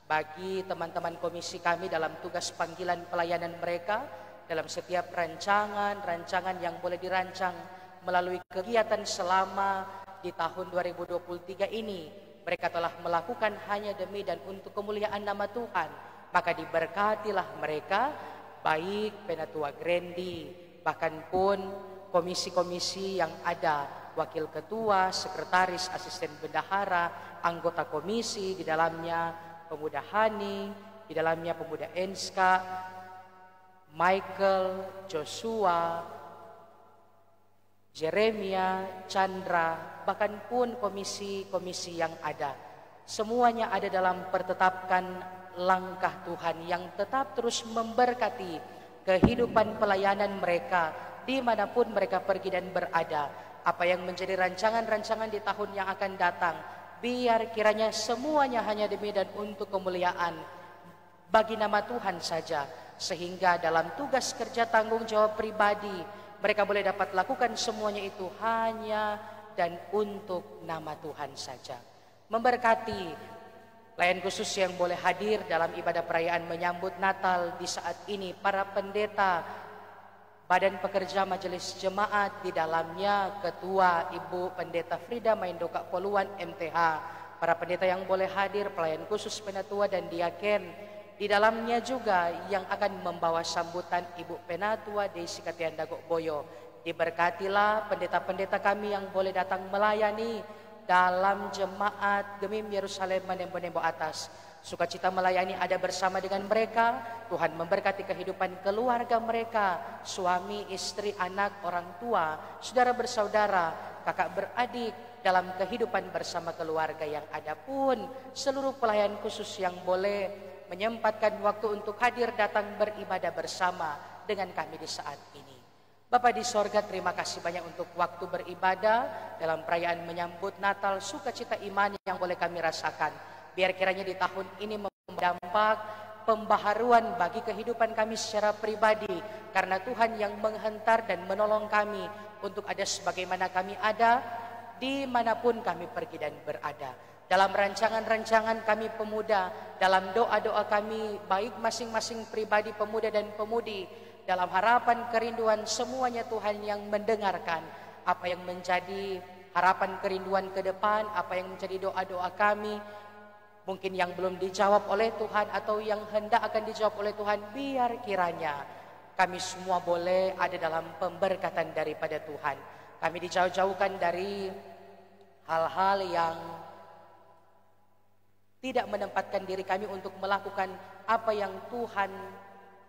bagi teman-teman komisi kami dalam tugas panggilan pelayanan mereka, dalam setiap rancangan yang boleh dirancang melalui kegiatan selama di tahun 2023 ini, mereka telah melakukan hanya demi dan untuk kemuliaan nama Tuhan. Maka diberkatilah mereka, baik Penatua Grendi, bahkan pun komisi-komisi yang ada, wakil ketua, sekretaris, asisten bendahara, anggota komisi, di dalamnya pemuda Hani, di dalamnya pemuda Enska, Michael, Joshua, Jeremia, Chandra, bahkan pun komisi-komisi yang ada. Semuanya ada dalam pertetapkan langkah Tuhan yang tetap terus memberkati kehidupan pelayanan mereka dimanapun mereka pergi dan berada. Apa yang menjadi rancangan-rancangan di tahun yang akan datang, biar kiranya semuanya hanya demi dan untuk kemuliaan bagi nama Tuhan saja, sehingga dalam tugas kerja tanggung jawab pribadi mereka boleh dapat lakukan semuanya itu hanya dan untuk nama Tuhan saja. Memberkati pelayan khusus yang boleh hadir dalam ibadah perayaan menyambut Natal di saat ini, para pendeta, badan pekerja majelis jemaat, di dalamnya Ketua Ibu Pendeta Frida Maindoka Poluan MTH, para pendeta yang boleh hadir, pelayan khusus penatua dan diaken, di dalamnya juga yang akan membawa sambutan Ibu Penatua Desi Katianda Boyo. Diberkatilah pendeta-pendeta kami yang boleh datang melayani dalam jemaat Gemim Yerusalem Manembo-Nembo Atas. Sukacita melayani ada bersama dengan mereka. Tuhan memberkati kehidupan keluarga mereka, suami, istri, anak, orang tua, saudara bersaudara, kakak beradik, dalam kehidupan bersama keluarga yang ada pun seluruh pelayan khusus yang boleh menyempatkan waktu untuk hadir datang beribadah bersama dengan kami di saat ini. Bapa di sorga, terima kasih banyak untuk waktu beribadah dalam perayaan menyambut Natal, sukacita iman yang boleh kami rasakan. Biar kiranya di tahun ini berdampak pembaharuan bagi kehidupan kami secara pribadi, karena Tuhan yang menghentar dan menolong kami untuk ada sebagaimana kami ada dimanapun kami pergi dan berada. Dalam rancangan-rancangan kami pemuda, dalam doa-doa kami baik masing-masing pribadi pemuda dan pemudi, dalam harapan kerinduan semuanya Tuhan yang mendengarkan apa yang menjadi harapan kerinduan ke depan, apa yang menjadi doa-doa kami, mungkin yang belum dijawab oleh Tuhan atau yang hendak akan dijawab oleh Tuhan, biar kiranya kami semua boleh ada dalam pemberkatan daripada Tuhan. Kami dijauh-jauhkan dari hal-hal yang tidak menempatkan diri kami untuk melakukan apa yang Tuhan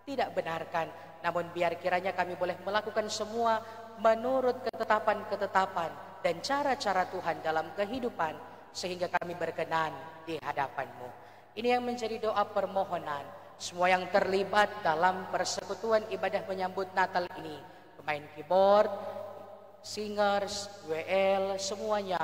tidak benarkan. Namun biar kiranya kami boleh melakukan semua menurut ketetapan-ketetapan dan cara-cara Tuhan dalam kehidupan, sehingga kami berkenan di hadapan-Mu. Ini yang menjadi doa permohonan semua yang terlibat dalam persekutuan ibadah menyambut Natal ini. Pemain keyboard, singers, WL, semuanya.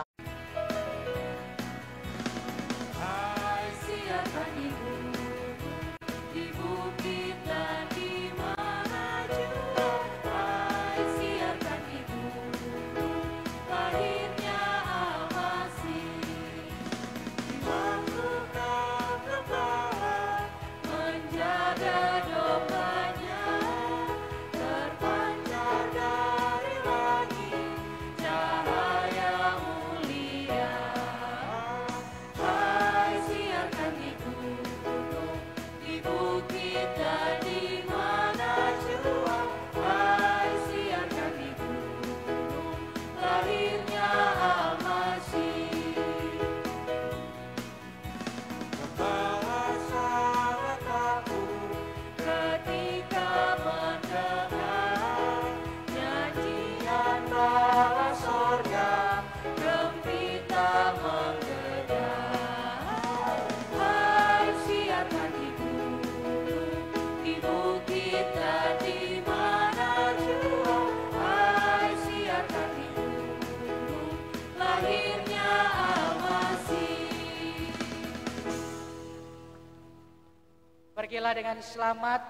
Pergilah dengan selamat,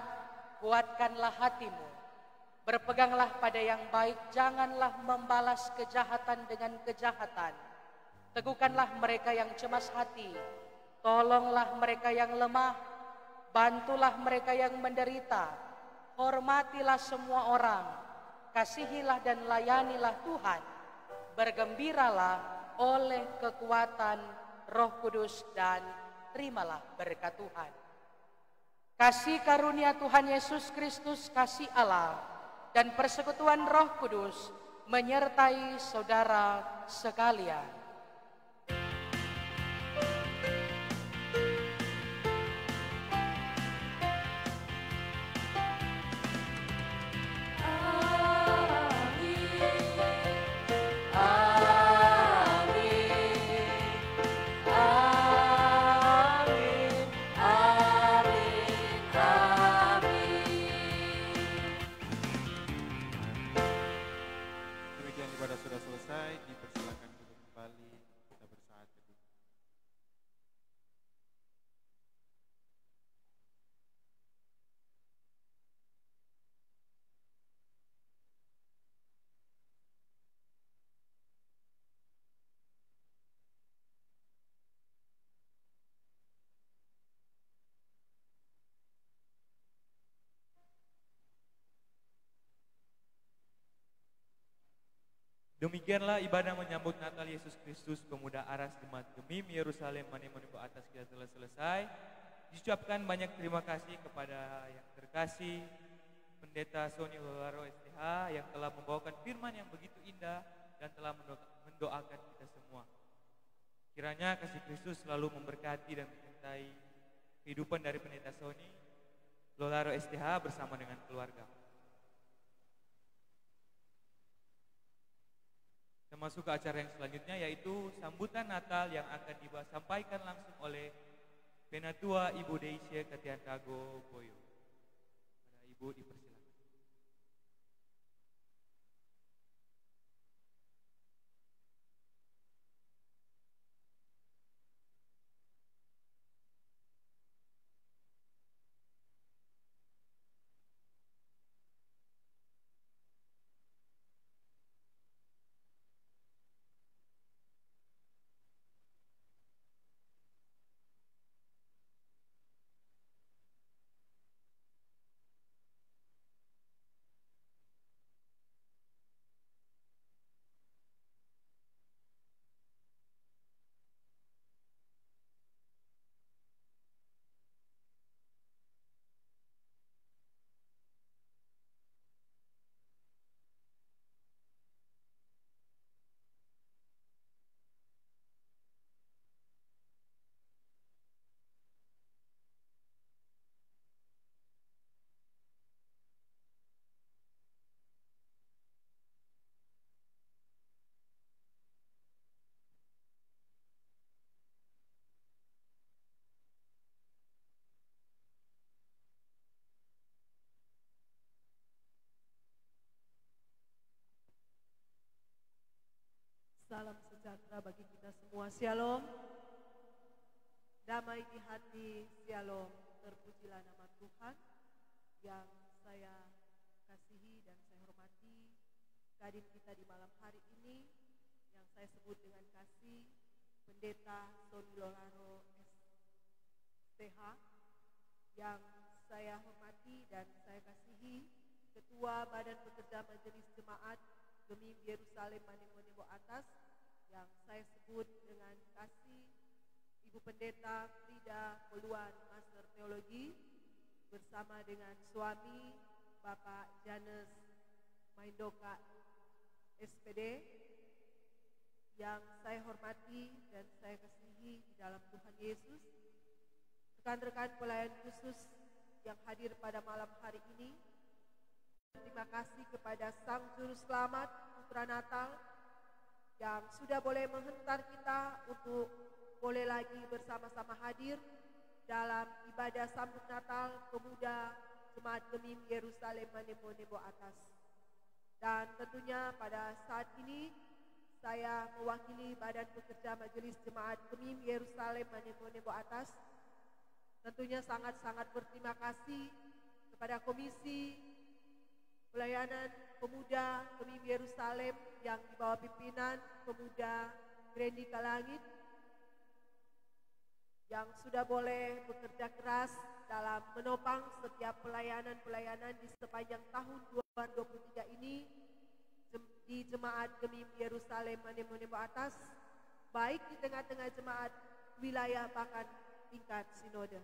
kuatkanlah hatimu, berpeganglah pada yang baik, janganlah membalas kejahatan dengan kejahatan. Teguhkanlah mereka yang cemas hati, tolonglah mereka yang lemah, bantulah mereka yang menderita, hormatilah semua orang, kasihilah dan layanilah Tuhan, bergembiralah oleh kekuatan Roh Kudus dan terimalah berkat Tuhan. Kasih karunia Tuhan Yesus Kristus, kasih Allah, dan persekutuan Roh Kudus menyertai saudara sekalian. Demikianlah ibadah menyambut Natal Yesus Kristus, pemuda aras jemaat Gemim Yerusalem Mani-Maniku atas kita telah selesai. Diucapkan banyak terima kasih kepada yang terkasih Pendeta Sony Lolaro STH yang telah membawakan firman yang begitu indah dan telah mendoakan kita semua. Kiranya kasih Kristus selalu memberkati dan menyertai kehidupan dari Pendeta Sony Lolaro STH bersama dengan keluarga. Kita masuk ke acara yang selanjutnya, yaitu sambutan Natal yang akan disampaikan langsung oleh Penatua Ibu Deisye Katiantago Boyo. Pada Ibu dipersilakan. bagi kita semua. Shalom. Damai di hati, shalom. Terpujilah nama Tuhan yang saya kasihi dan saya hormati. Kehadiran kita di malam hari ini yang saya sebut dengan kasih Pendeta Sony Lolaro SPH, yang saya hormati dan saya kasihi Ketua Badan Pekerja Majelis Jemaat Gemim Yerusalem Manemonebo Atas, yang saya sebut dengan kasih Ibu Pendeta Frida Poluan, Master Teologi, bersama dengan suami Bapak Janus Maindoka SPD, yang saya hormati dan saya kasihi di dalam Tuhan Yesus. Rekan-rekan pelayan khusus yang hadir pada malam hari ini, terima kasih kepada Sang Juru Selamat Putra Natal yang sudah boleh menghentar kita untuk boleh lagi bersama-sama hadir dalam ibadah sambut Natal Pemuda Jemaat Gemim Yerusalem Manemonebo Atas. Dan tentunya pada saat ini saya mewakili Badan Pekerja Majelis Jemaat Gemim Yerusalem Manemonebo Atas. Tentunya sangat-sangat berterima kasih kepada Komisi Pelayanan Pemuda Gemim Yerusalem yang di bawah pimpinan Pemuda Grendi Kalangit, yang sudah boleh bekerja keras dalam menopang setiap pelayanan-pelayanan di sepanjang tahun 2023 ini di Jemaat Gemim Yerusalem Manemonebo Atas, baik di tengah-tengah jemaat wilayah bahkan tingkat sinode.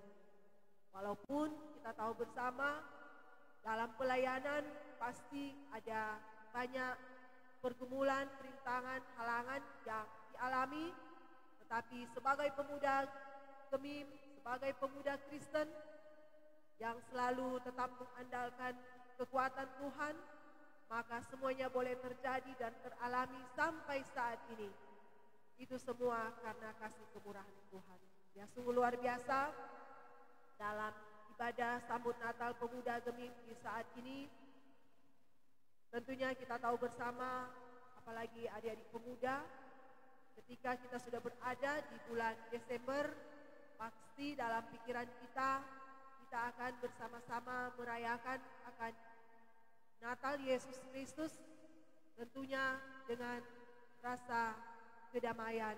Walaupun kita tahu bersama dalam pelayanan pasti ada banyak pergumulan, perintangan, halangan yang dialami, tetapi sebagai pemuda Gemim, sebagai pemuda Kristen yang selalu tetap mengandalkan kekuatan Tuhan, maka semuanya boleh terjadi dan teralami sampai saat ini. Itu semua karena kasih kemurahan Tuhan. Ya, sungguh luar biasa dalam ibadah sambut Natal Pemuda Gemim di saat ini. Tentunya kita tahu bersama, apalagi adik-adik pemuda, ketika kita sudah berada di bulan Desember, pasti dalam pikiran kita akan bersama-sama merayakan akan Natal Yesus Kristus, tentunya dengan rasa kedamaian.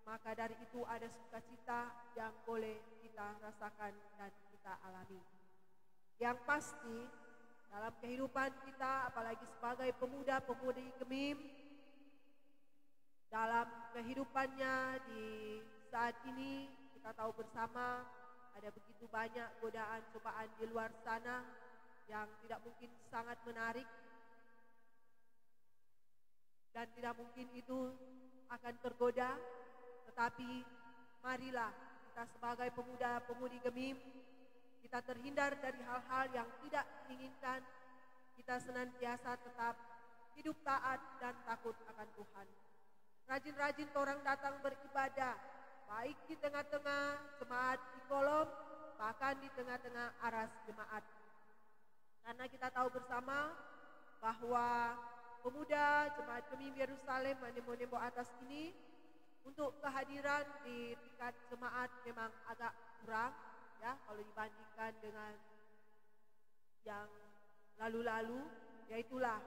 Maka dari itu ada sukacita yang boleh kita rasakan dan kita alami. Yang pasti dalam kehidupan kita, apalagi sebagai pemuda-pemudi Gemim, dalam kehidupannya di saat ini kita tahu bersama ada begitu banyak godaan cobaan di luar sana yang tidak mungkin sangat menarik dan tidak mungkin itu akan tergoda. Tetapi marilah kita sebagai pemuda-pemudi Gemim, kita terhindar dari hal-hal yang tidak diinginkan. Kita senantiasa tetap hidup taat dan takut akan Tuhan. Rajin-rajin orang datang beribadah, baik di tengah-tengah jemaat di kolom, bahkan di tengah-tengah aras jemaat. Karena kita tahu bersama bahwa pemuda Jemaat Gemim Yerusalem Manemonebo Atas ini untuk kehadiran di tingkat jemaat memang agak kurang, ya, kalau dibandingkan dengan yang lalu-lalu. Yaitulah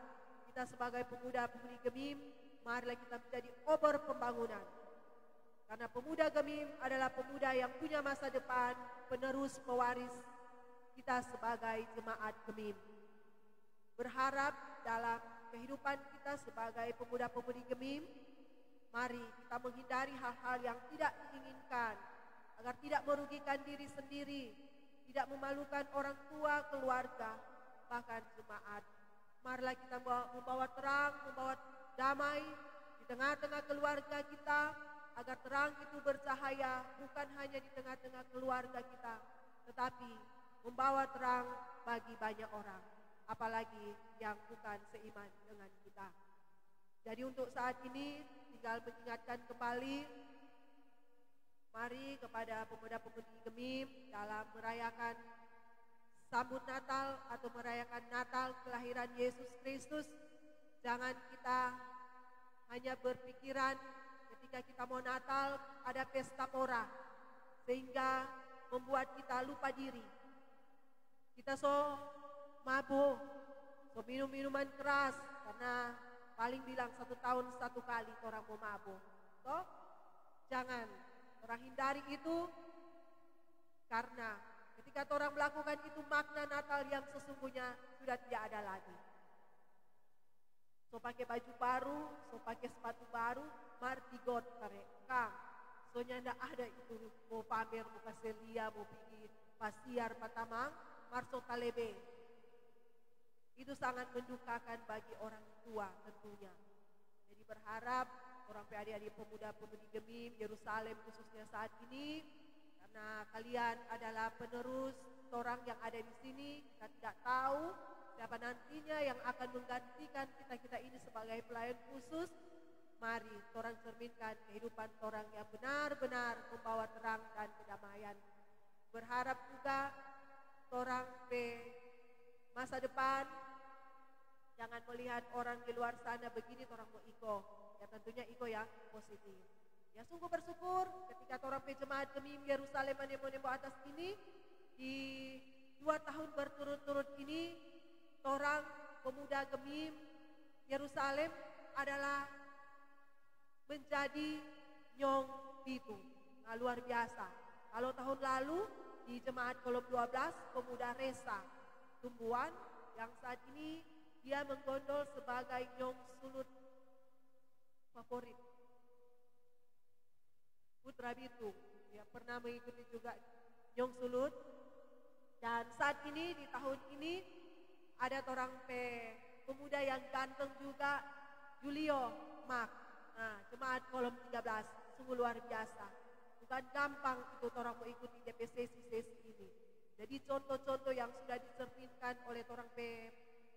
kita sebagai pemuda-pemudi Gemim, marilah kita menjadi obor pembangunan. Karena pemuda Gemim adalah pemuda yang punya masa depan, penerus pewaris kita sebagai jemaat Gemim. Berharap dalam kehidupan kita sebagai pemuda-pemudi Gemim, mari kita menghindari hal-hal yang tidak diinginkan, agar tidak merugikan diri sendiri, tidak memalukan orang tua, keluarga, bahkan jemaat. Marilah kita membawa terang, membawa damai di tengah-tengah keluarga kita, agar terang itu bercahaya bukan hanya di tengah-tengah keluarga kita, tetapi membawa terang bagi banyak orang, apalagi yang bukan seiman dengan kita. Jadi untuk saat ini tinggal mengingatkan kembali, mari kepada pemuda-pemudi Gemim dalam merayakan sambut Natal atau merayakan Natal kelahiran Yesus Kristus. Jangan kita hanya berpikiran ketika kita mau Natal ada pesta pora, sehingga membuat kita lupa diri. Kita mabuk, minum minuman keras, karena paling bilang 1 tahun 1 kali orang mau mabuk. Jangan, orang hindari itu, karena ketika orang melakukan itu makna Natal yang sesungguhnya sudah tidak ada lagi. Pakai baju baru, pakai sepatu baru, martigot mereka. Soalnya tidak ada itu mau pamer, mau kaselia, mau pergi pasiar patamang, marso talebe. Itu sangat mendukakan bagi orang tua tentunya. Jadi berharap orang adik-adik pemuda-pemudi Gemim, Yerusalem khususnya saat ini, karena kalian adalah penerus orang yang ada di sini, kita tidak tahu siapa nantinya yang akan menggantikan kita ini sebagai pelayan khusus. Mari orang cerminkan kehidupan orang yang benar-benar membawa terang dan kedamaian. Berharap juga orang masa depan jangan melihat orang di luar sana begini orang mau iko. Ya tentunya iko yang positif. Ya sungguh bersyukur ketika orang jemaat Gemim Yerusalem Nemo atas ini di 2 tahun berturut-turut ini, orang pemuda Gemim Yerusalem adalah menjadi nyong pitu. Nah, luar biasa. Kalau tahun lalu di jemaat Kolom 12 pemuda Resa Tumbuhan yang saat ini dia menggondol sebagai nyong sulut favorit. Putra Bitung, dia pernah mengikuti juga nyong sulut. Dan saat ini di tahun ini ada orang pemuda yang ganteng juga, Julio Mak. Nah, jemaat Kolom 13, sungguh luar biasa. Bukan gampang itu orang mau ikuti DP sesi-sesi ini. Jadi contoh-contoh yang sudah dicerminkan oleh orang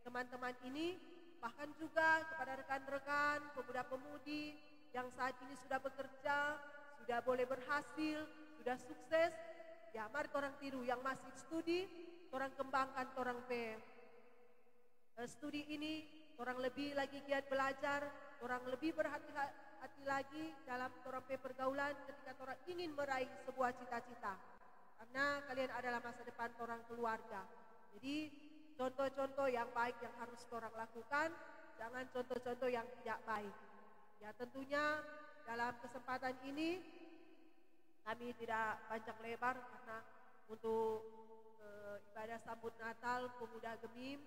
teman-teman ini, bahkan juga kepada rekan-rekan pemuda-pemudi yang saat ini sudah bekerja, sudah boleh berhasil, sudah sukses. Ya, mari orang tiru yang masih studi, orang kembangkan orang studi ini, orang lebih lagi giat belajar, orang lebih berhati-hati lagi dalam orang pergaulan ketika orang ingin meraih sebuah cita-cita. Karena kalian adalah masa depan orang keluarga. Jadi contoh-contoh yang baik yang harus orang lakukan, jangan contoh-contoh yang tidak baik. Ya tentunya dalam kesempatan ini kami tidak panjang lebar karena untuk ibadah sambut Natal pemuda Gemim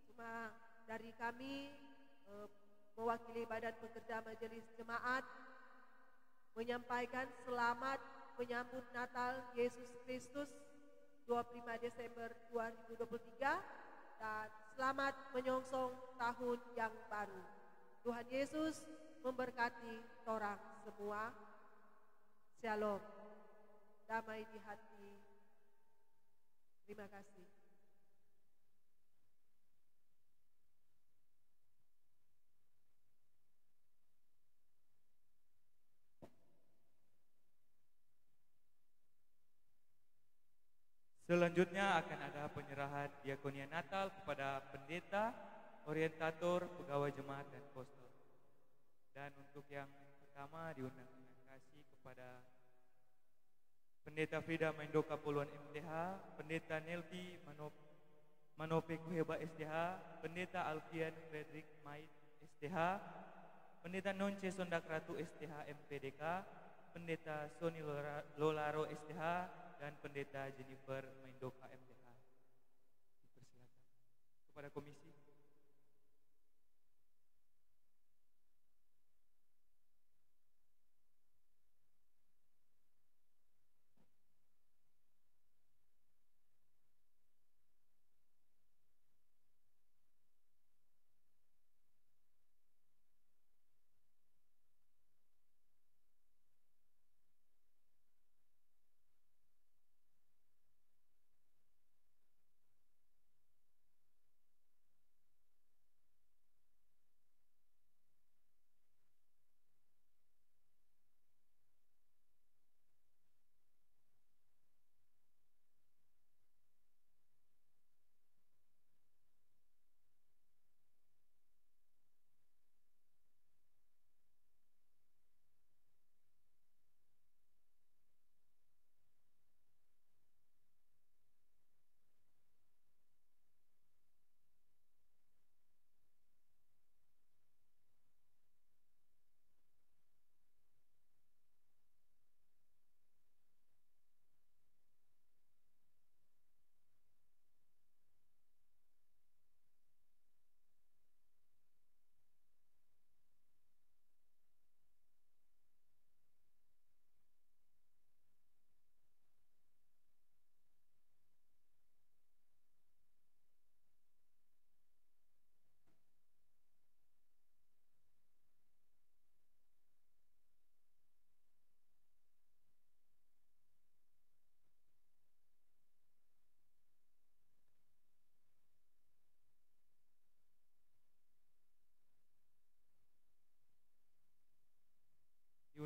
cuma dari kami mewakili Badan Pekerja Majelis Jemaat menyampaikan selamat menyambut Natal Yesus Kristus 25 Desember 2023 dan selamat menyongsong tahun yang baru. Tuhan Yesus memberkati orang semua. Shalom. Damai di hati. Terima kasih. Selanjutnya akan ada penyerahan diakonia Natal kepada pendeta, orientator, pegawai jemaat dan pastor. Dan untuk yang pertama diundang dengan kasih kepada Pendeta Frida Mendoka Puluhan MTH, Pendeta Nelvi Manope Kuheba STH, Pendeta Alfian Frederick Mait STH, Pendeta Nonce Sondak Ratu STH MPDK, Pendeta Sony Lolaro STH, dan Pendeta Jennifer Mendoka MTH. Dipersilakan kepada komisi.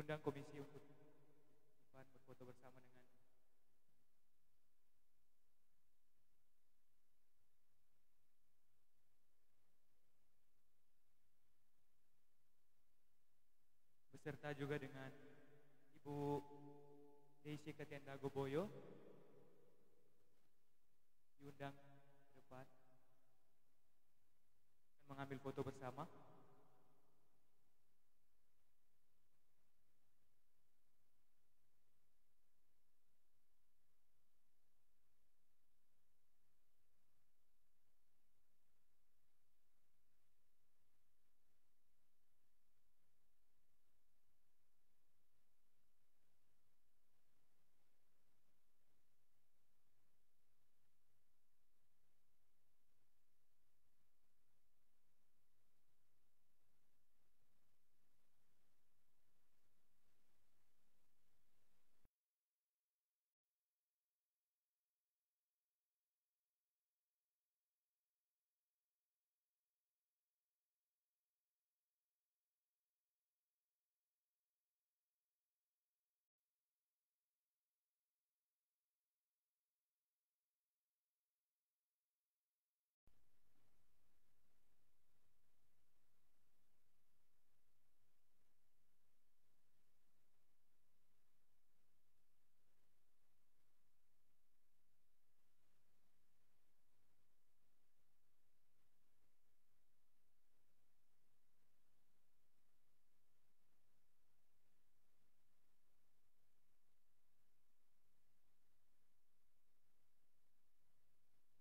diundang komisi untuk depan berfoto bersama dengan beserta juga dengan Ibu Desi Katianda Goboyo diundang ke depan dan mengambil foto bersama.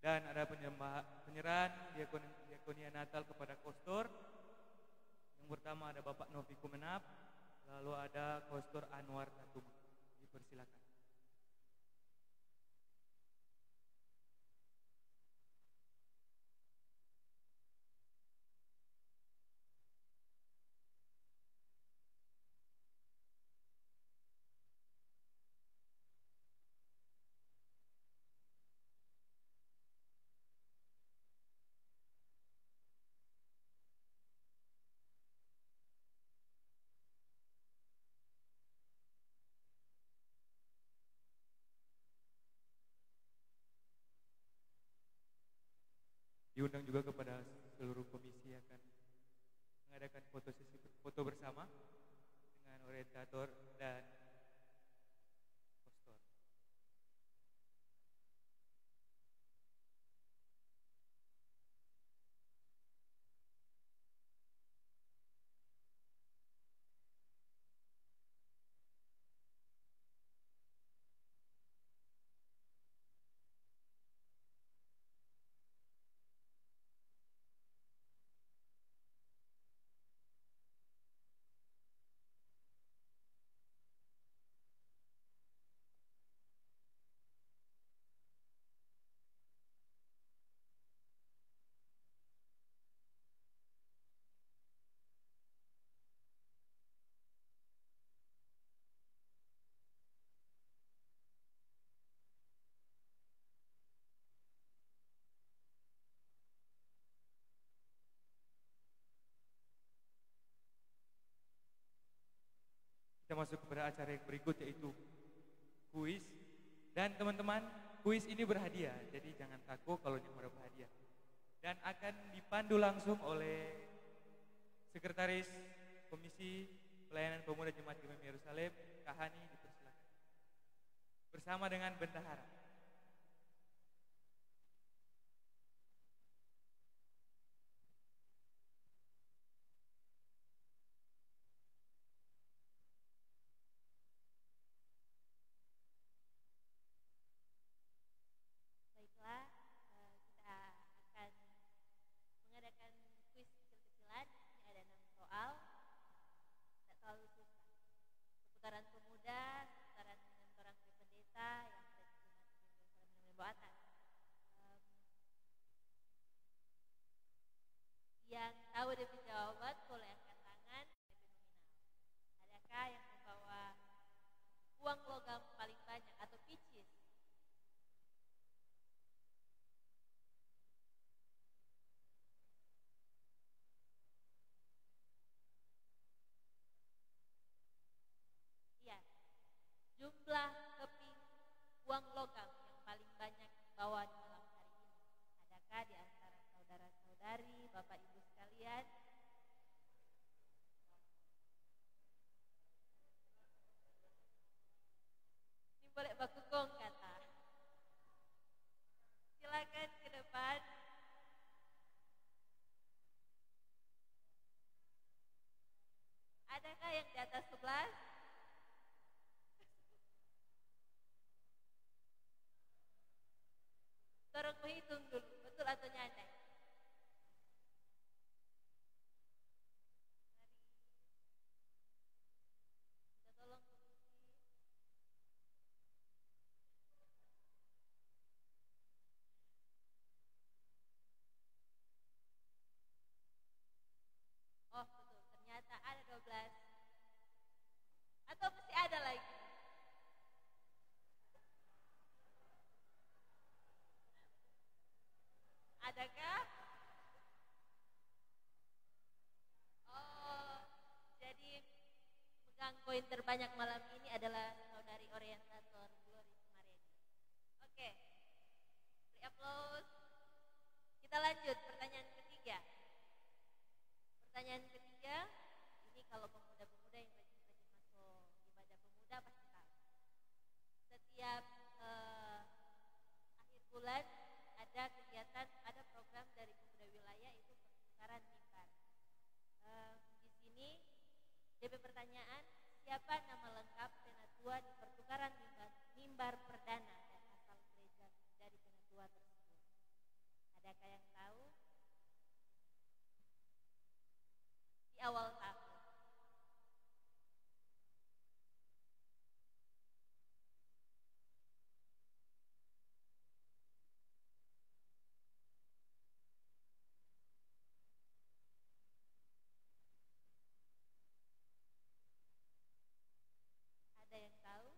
Dan ada penyerahan diakonia Natal kepada kostor. Yang pertama ada Bapak Novi Kumenap, lalu ada Kostor Anwar Tatum. Dipersilakan. Diundang juga kepada seluruh komisi akan mengadakan foto bersama dengan orientator dan kostor. Kita masuk kepada acara yang berikut, yaitu kuis. Dan teman-teman, kuis ini berhadiah, jadi jangan takut kalau yang mau berhadiah. Dan akan dipandu langsung oleh Sekretaris Komisi Pelayanan Pemuda Jemaat Gemim Yerusalem, Kak Hani, dipersilakan. Bersama dengan bendahara. Baiklah, kita akan mengadakan kuis kecil-kecilan. Ini ada 6 soal, tidak terlalu susah. Seputaran pemuda, seputaran dengan orang pendeta yang ada di Jemaat Gemim Yerusalem Boatan. Yang tahu demi jawaban boleh angkat tangan lebih nominal. Adakah yang membawa uang logam paling banyak atau picis? uang logam yang paling banyak dibawa di malam hari ini? Adakah di antara saudara-saudari, Bapak Ibu sekalian? Ini boleh bakugong kata. Silakan ke depan. Adakah yang di atas 11? Tolong menghitung dulu, betul atau nyandai? Mari. Kita tolong komisi. Oh betul, ternyata ada 12. Atau masih ada lagi? Adakah? Oh, jadi pegang koin terbanyak malam ini adalah saudari orientator Glory Sumaredi. Oke, beri aplaus. Kita lanjut pertanyaan ketiga. Pertanyaan ketiga, ini kalau pemuda-pemuda yang rajin-rajin masuk ibadah pemuda pasti tahu. Setiap akhir bulan ada kegiatan, ada program dari pemuda wilayah itu pertukaran mimbar. Di sini DP pertanyaan, siapa nama lengkap penatua di pertukaran mimbar perdana dan asal gereja dari penatua tersebut? Adakah yang tahu? Di awal tahun. Ada yang tahu?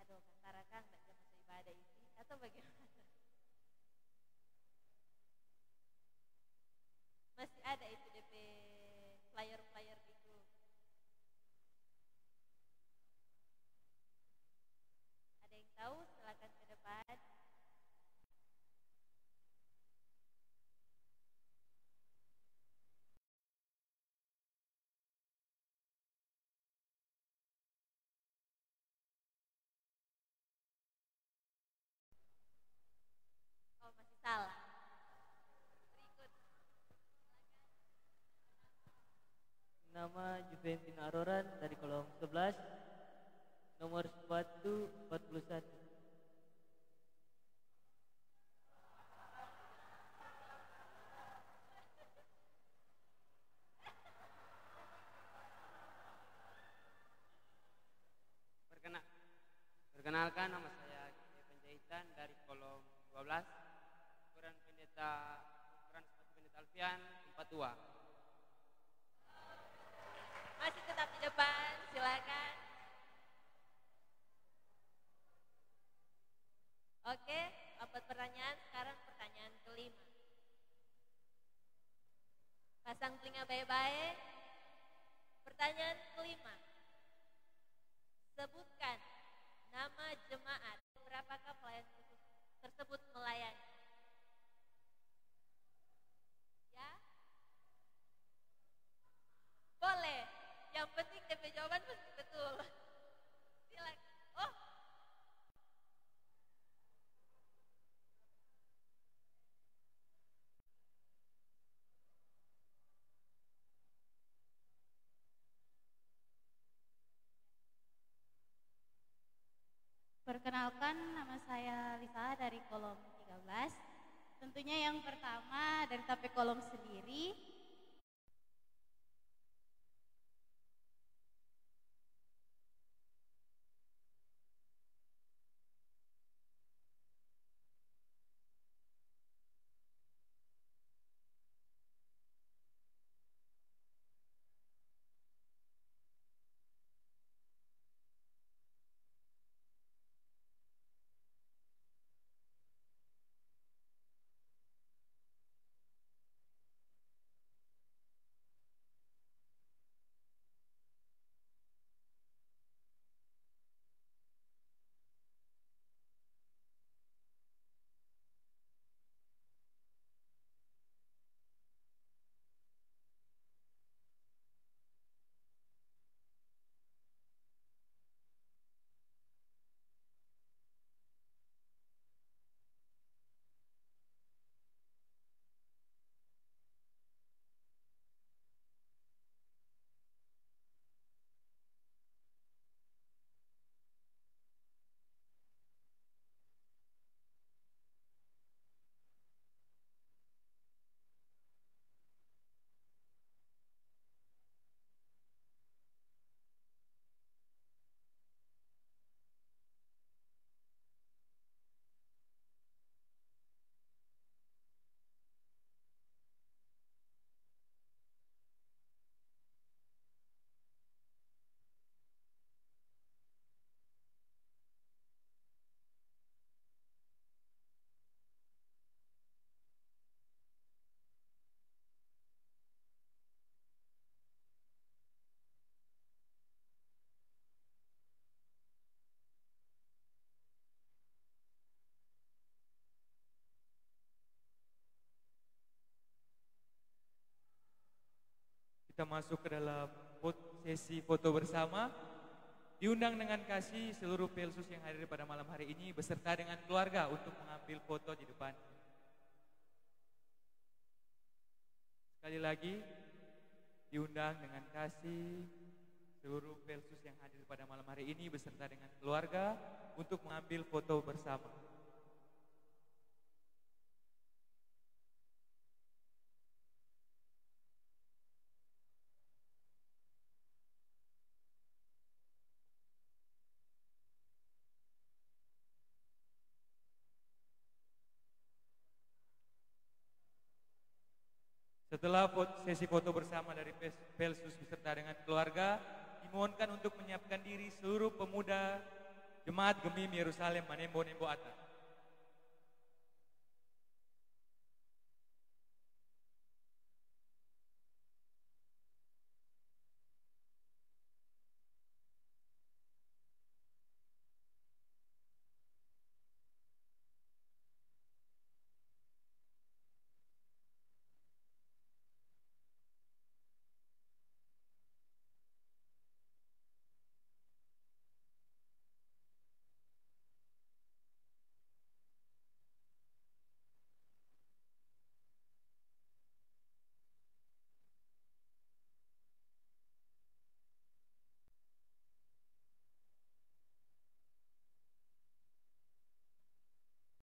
Aduh, kantarakan nggak jam masuk ibadah ini atau bagaimana? Masih ada itu DP flyer-flyer di grup. Ada yang tahu? Silakan ke depan. Oh, masih salah. Berikut. Nama Juventina Aroran dari kolom 11, nomor sepatu 41. Perkenalkan, nama saya Gede Penjahitan dari kolom 12, ukuran sepatu pendeta Alfian 42. Masih tetap di depan, silakan. Oke, 4 pertanyaan, sekarang pertanyaan kelima. Pasang telinga baik-baik. Pertanyaan kelima. Sebutkan nama jemaat, berapakah pelayan khusus tersebut melayani? Ya? Boleh. Yang penting DP jawaban pasti betul. Silakan. Oh. Perkenalkan, nama saya Lisa dari kolom 13. Tentunya yang pertama dari TP kolom sendiri. Kita masuk ke dalam sesi foto bersama. Diundang dengan kasih seluruh Pelsus yang hadir pada malam hari ini beserta dengan keluarga untuk mengambil foto di depan. Sekali lagi, diundang dengan kasih seluruh Pelsus yang hadir pada malam hari ini beserta dengan keluarga untuk mengambil foto bersama. Setelah sesi foto bersama dari Pelsus beserta dengan keluarga, dimohonkan untuk menyiapkan diri seluruh pemuda Jemaat Gemim Yerusalem Manembo Nembo Atas.